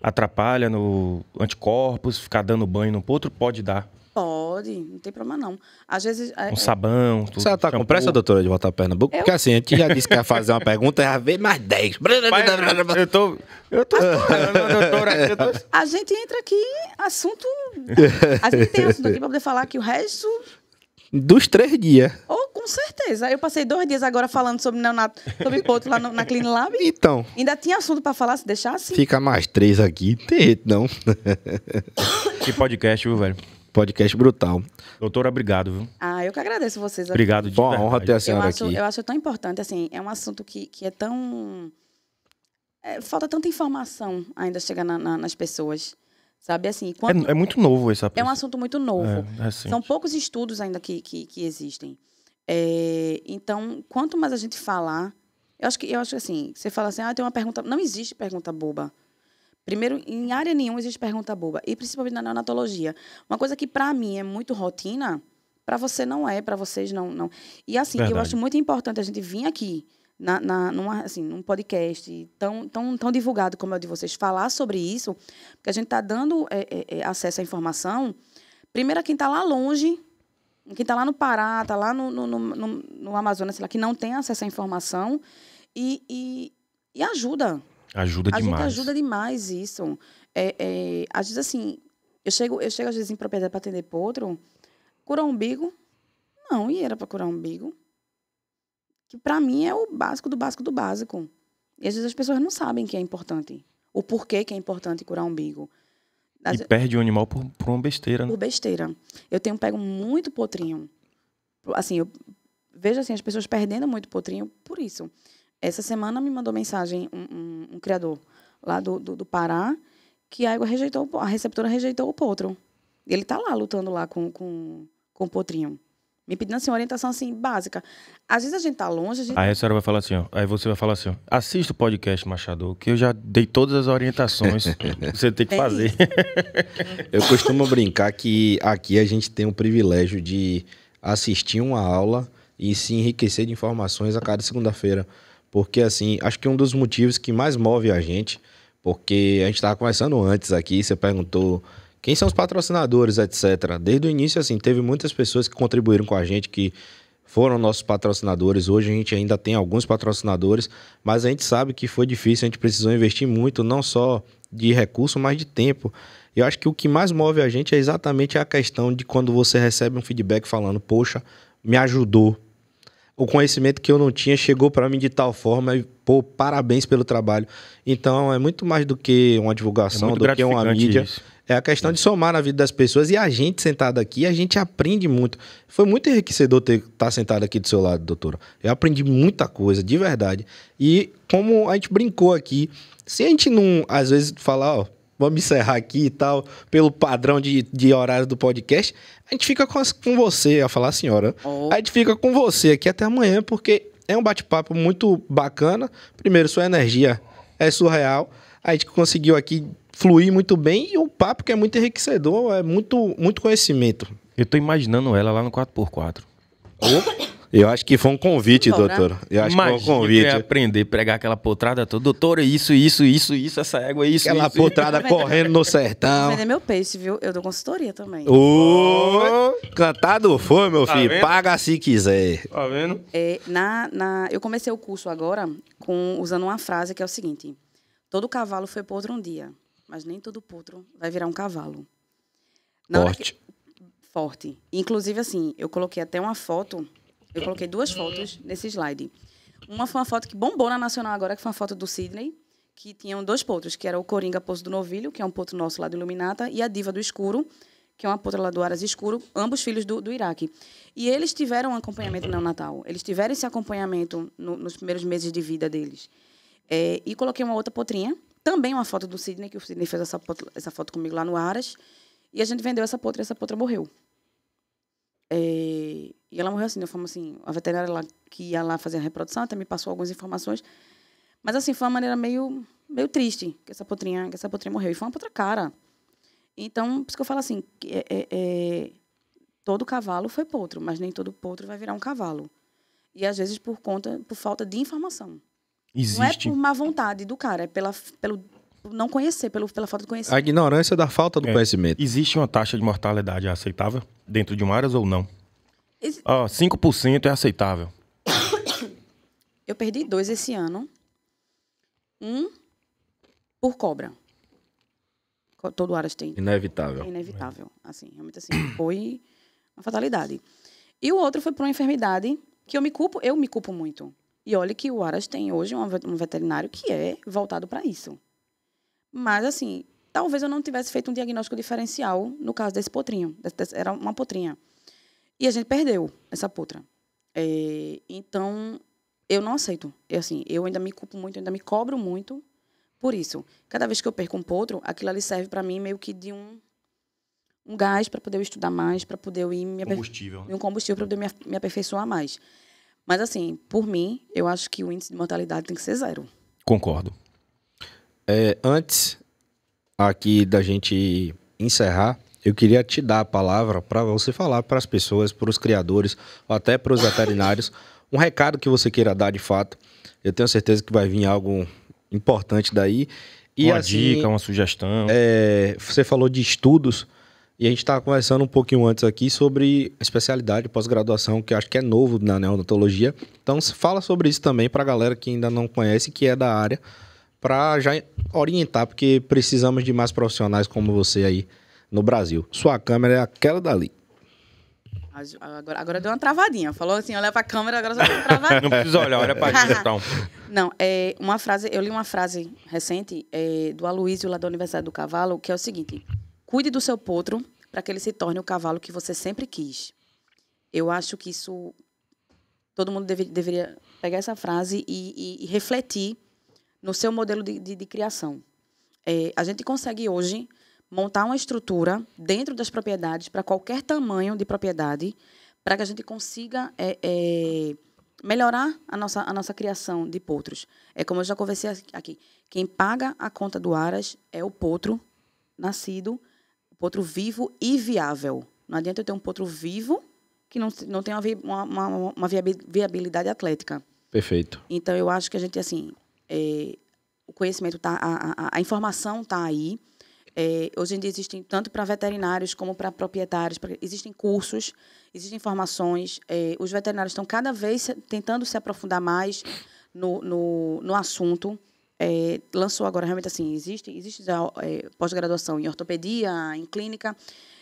Atrapalha no anticorpos, ficar dando banho no potro? Pode dar. Pode, não tem problema não. Às vezes... Um sabão, tudo. Você tá com pressa, doutora, de voltar a Pernambuco? Porque assim, a gente já disse que ia fazer uma pergunta, já veio mais 10. Eu tô doutora. A gente entra aqui, assunto... A gente tem assunto aqui pra poder falar que o resto... Dos 3 dias. Oh, com certeza. Eu passei 2 dias agora falando sobre neonato, sobre potro lá na Clean Lab. Então. Ainda tinha assunto pra falar, se deixar assim. Fica mais 3 aqui, tem jeito não. Que podcast, viu, velho? Podcast brutal. Doutora, obrigado, viu? Eu que agradeço vocês. Obrigado de Bom, verdade. honra ter a senhora aqui. Eu acho tão importante, assim, é um assunto que é tão... falta tanta informação ainda chegar nas pessoas, sabe? Assim, É muito novo essa É um assunto muito novo. recente. São poucos estudos ainda que existem. Então, quanto mais a gente falar... Eu acho assim, você fala assim, tem uma pergunta... Não existe pergunta boba. Primeiro, em área nenhuma existe pergunta boba. E principalmente na neonatologia. Uma coisa que, para mim, é muito rotina, para você não é, para vocês não. E, assim, Verdade. eu acho muito importante a gente vir aqui, num podcast tão divulgado como é o de vocês, falar sobre isso, porque a gente está dando acesso à informação, primeiro a quem está lá longe, quem está lá no Pará, está lá no Amazonas, sei lá, que não tem acesso à informação, e ajuda. Ajuda demais. Ajuda demais isso. Às vezes, assim, eu chego às vezes em propriedade para atender potro, curar umbigo? Não, e era para curar umbigo? Que para mim é o básico do básico do básico. E às vezes as pessoas não sabem que é importante. O porquê que é importante curar umbigo. E perde o animal por uma besteira, né? Por besteira. Eu tenho pego muito potrinho. Assim, eu vejo assim, as pessoas perdendo muito potrinho por isso. Essa semana me mandou mensagem um criador lá do Pará que a receptora rejeitou o potro. Ele tá lá lutando lá com o potrinho. Me pedindo assim, uma orientação assim, básica. Às vezes a gente tá longe... Aí a senhora vai falar assim, ó. Aí você vai falar assim, ó. Assista o podcast Machador, que eu já dei todas as orientações que você tem que fazer. Eu costumo brincar que aqui a gente tem o privilégio de assistir uma aula e se enriquecer de informações a cada segunda-feira. Porque, assim, acho que um dos motivos que mais move a gente, porque a gente estava conversando antes aqui, você perguntou quem são os patrocinadores, etc. Desde o início, assim, teve muitas pessoas que contribuíram com a gente, que foram nossos patrocinadores. Hoje a gente ainda tem alguns patrocinadores, mas a gente sabe que foi difícil, a gente precisou investir muito, não só de recurso, mas de tempo. E eu acho que o que mais move a gente é exatamente a questão de quando você recebe um feedback falando, poxa, me ajudou. O conhecimento que eu não tinha chegou para mim de tal forma e, pô, parabéns pelo trabalho. Então, é muito mais do que uma divulgação, do que uma mídia. Isso. É a questão de somar na vida das pessoas. E a gente sentado aqui, a gente aprende muito. Foi muito enriquecedor estar sentado aqui do seu lado, doutora. Eu aprendi muita coisa, de verdade. E como a gente brincou aqui, se a gente não, às vezes, falar, ó, vamos encerrar aqui e tal, pelo padrão de horário do podcast, a gente fica com você, a falar, senhora. A gente fica com você aqui até amanhã, porque é um bate-papo muito bacana. Primeiro, sua energia é surreal. A gente conseguiu aqui fluir muito bem e o papo que é muito enriquecedor, é muito, muito conhecimento. Eu tô imaginando ela lá no 4x4. Eu acho que foi um convite, doutora. Eu acho que foi um convite. Eu ia aprender a pregar aquela potrada toda. Doutora, isso, essa égua, isso. Aquela potrada correndo no sertão. Vender meu peixe, viu? Eu dou consultoria também. Cantado foi, meu filho. Vendo? Paga se quiser. Tá vendo? Eu comecei o curso agora usando uma frase que é o seguinte: todo cavalo foi potro um dia, mas nem todo potro vai virar um cavalo. Forte. Inclusive, assim, eu coloquei até uma foto. Eu coloquei 2 fotos nesse slide. Uma foi uma foto que bombou na Nacional agora, que foi uma foto do Sidney, que tinham 2 potros, que era o Coringa Poço do Novilho, que é um potro nosso lá do Iluminata, e a Diva do Escuro, que é uma potra lá do Aras Escuro, ambos filhos do Iraque. E eles tiveram um acompanhamento neonatal. Eles tiveram esse acompanhamento nos primeiros meses de vida deles. E coloquei uma outra potrinha, também uma foto do Sidney, que o Sidney fez essa foto comigo lá no Aras, e a gente vendeu essa potra e essa potra morreu. E ela morreu assim, de uma forma assim, a veterinária lá, que ia lá fazer a reprodução até me passou algumas informações, mas assim, foi uma maneira meio triste que essa potrinha morreu, e foi uma potra cara. Então, por isso que eu falo assim, todo cavalo foi potro, mas nem todo potro vai virar um cavalo. E às vezes por falta de informação. Existe. Não é por má vontade do cara, é pelo não conhecer, pela falta de conhecimento. A ignorância da falta do conhecimento. Existe uma taxa de mortalidade aceitável dentro de um Aras ou não? 5% é aceitável. Eu perdi 2 esse ano. 1 por cobra. Todo Aras tem. Inevitável. Inevitável. Assim, realmente assim, foi uma fatalidade. E o outro foi por uma enfermidade que eu me culpo muito. E olha que o Aras tem hoje um veterinário que é voltado para isso. Mas, assim, talvez eu não tivesse feito um diagnóstico diferencial no caso desse potrinho. Era uma potrinha. E a gente perdeu essa potra. Então, eu não aceito. Eu ainda me culpo muito, ainda me cobro muito por isso. Cada vez que eu perco um potro, aquilo ali serve para mim meio que de um gás para poder eu estudar mais, para poder eu ir... Um combustível para poder me aperfeiçoar mais. Mas, assim, por mim, eu acho que o índice de mortalidade tem que ser 0. Concordo. Antes aqui da gente encerrar, eu queria te dar a palavra para você falar para as pessoas, para os criadores, ou até para os veterinários, um recado que você queira dar de fato. Eu tenho certeza que vai vir algo importante daí. E, uma dica, uma sugestão. Você falou de estudos, e a gente estava conversando um pouquinho antes aqui sobre a especialidade pós-graduação, que eu acho que é novo na neonatologia. Então, fala sobre isso também para a galera que ainda não conhece, que é da área, para já orientar, porque precisamos de mais profissionais como você aí no Brasil. Sua câmera é aquela dali. Agora deu uma travadinha. Falou assim, olha pra câmera, agora só deu uma travadinha. Não precisa olhar, olha pra gente então. Não, eu li uma frase recente do Aloysio, lá da Universidade do Cavalo, que é o seguinte: cuide do seu potro para que ele se torne o cavalo que você sempre quis. Eu acho que isso... Todo mundo deveria pegar essa frase e refletir no seu modelo de criação. A gente consegue hoje montar uma estrutura dentro das propriedades para qualquer tamanho de propriedade, para que a gente consiga melhorar a nossa criação de potros. Como eu já conversei aqui, quem paga a conta do Aras é o potro nascido, o potro vivo e viável. Não adianta eu ter um potro vivo que não tem uma viabilidade atlética. Perfeito. Então, eu acho que a gente, assim, o conhecimento a informação está aí. Hoje em dia existem, tanto para veterinários como para proprietários, existem cursos, existem informações. Os veterinários estão cada vez tentando se aprofundar mais no assunto. Lançou agora, realmente, assim, existe já pós-graduação em ortopedia, em clínica,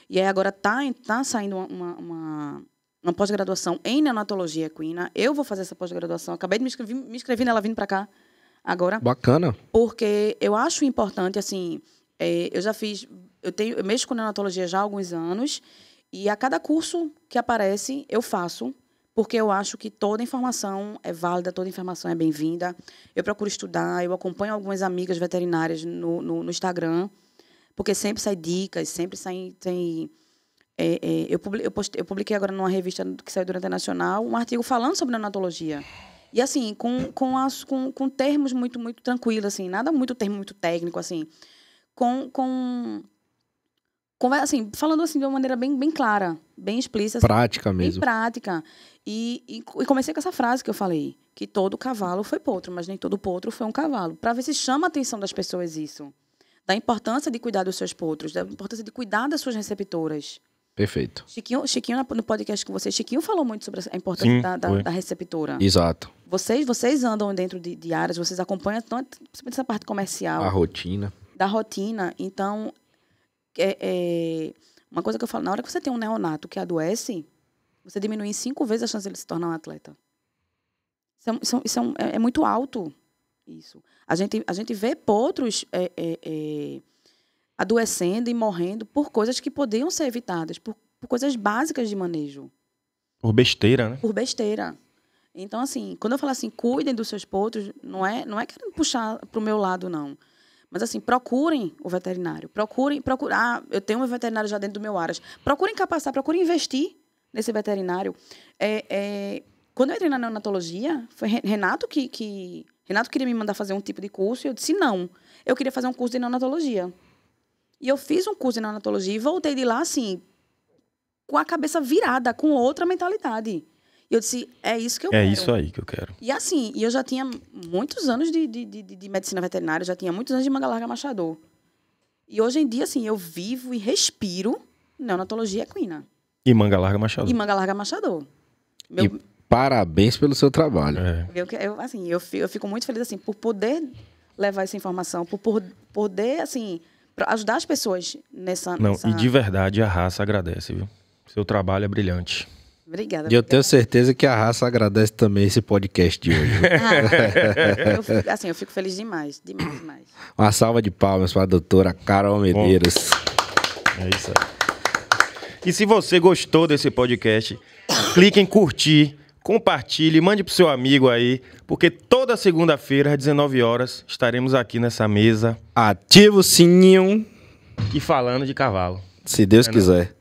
e aí agora está saindo uma pós-graduação em neonatologia equina. Eu vou fazer essa pós-graduação, acabei de me inscrever nela vindo para cá agora. Bacana. Porque eu acho importante, assim, Eu mexo com neonatologia já há alguns anos, e a cada curso que aparece, eu faço, porque eu acho que toda informação é válida, toda informação é bem-vinda. Eu procuro estudar, eu acompanho algumas amigas veterinárias no Instagram, porque sempre saem dicas, sempre tem... eu publiquei agora numa revista que saiu durante a Nacional um artigo falando sobre neonatologia. E, assim, com termos muito, muito tranquilos, assim, nada termo muito técnico, assim. Assim, falando assim de uma maneira bem clara, bem explícita. Assim, prática mesmo. Bem prática. E comecei com essa frase que eu falei, que todo cavalo foi potro, mas nem todo potro foi um cavalo. Para ver se chama a atenção das pessoas isso. Da importância de cuidar dos seus potros, da importância de cuidar das suas receptoras. Perfeito. Chiquinho no podcast com você, Chiquinho falou muito sobre a importância da receptora. Exato. Vocês andam dentro de áreas, vocês acompanham principalmente essa parte comercial. A rotina. Da rotina. Então, uma coisa que eu falo, na hora que você tem um neonato que adoece, você diminui em 5 vezes a chance de ele se tornar um atleta. Isso é muito alto, isso. A gente vê potros adoecendo e morrendo por coisas que poderiam ser evitadas, por coisas básicas de manejo. Por besteira, né? Por besteira. Então, assim, quando eu falo assim, cuidem dos seus potros, não é querendo puxar para o meu lado, não. Mas, assim, procurem o veterinário. Eu tenho um veterinário já dentro do meu Aras. Procurem capacitar, procurem investir nesse veterinário. Quando eu entrei na neonatologia, foi Renato Renato queria me mandar fazer um tipo de curso e eu disse não. Eu queria fazer um curso de neonatologia. E eu fiz um curso de neonatologia e voltei de lá, assim, com a cabeça virada, com outra mentalidade. E eu disse, é isso que eu quero. É isso aí que eu quero. E assim, eu já tinha muitos anos de medicina veterinária, já tinha muitos anos de manga larga machador. E hoje em dia, assim, eu vivo e respiro neonatologia equina. E manga larga machador. E manga larga machador. E parabéns pelo seu trabalho. Eu fico muito feliz, assim, por poder levar essa informação, por poder, assim, ajudar as pessoas nessa... E de verdade a raça agradece, viu? Seu trabalho é brilhante. Obrigada. E eu tenho certeza que a raça agradece também esse podcast de hoje. Eu fico feliz demais. Uma salva de palmas para a doutora Carol Medeiros. É isso aí. E se você gostou desse podcast, clique em curtir, compartilhe, mande pro seu amigo aí, porque toda segunda-feira, às 19 horas, estaremos aqui nessa mesa. Ativa o sininho. E falando de cavalo. Se Deus quiser.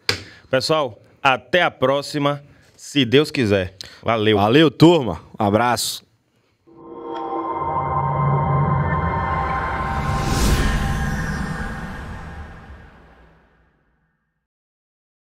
Pessoal, até a próxima, se Deus quiser. Valeu. Valeu, turma. Um abraço.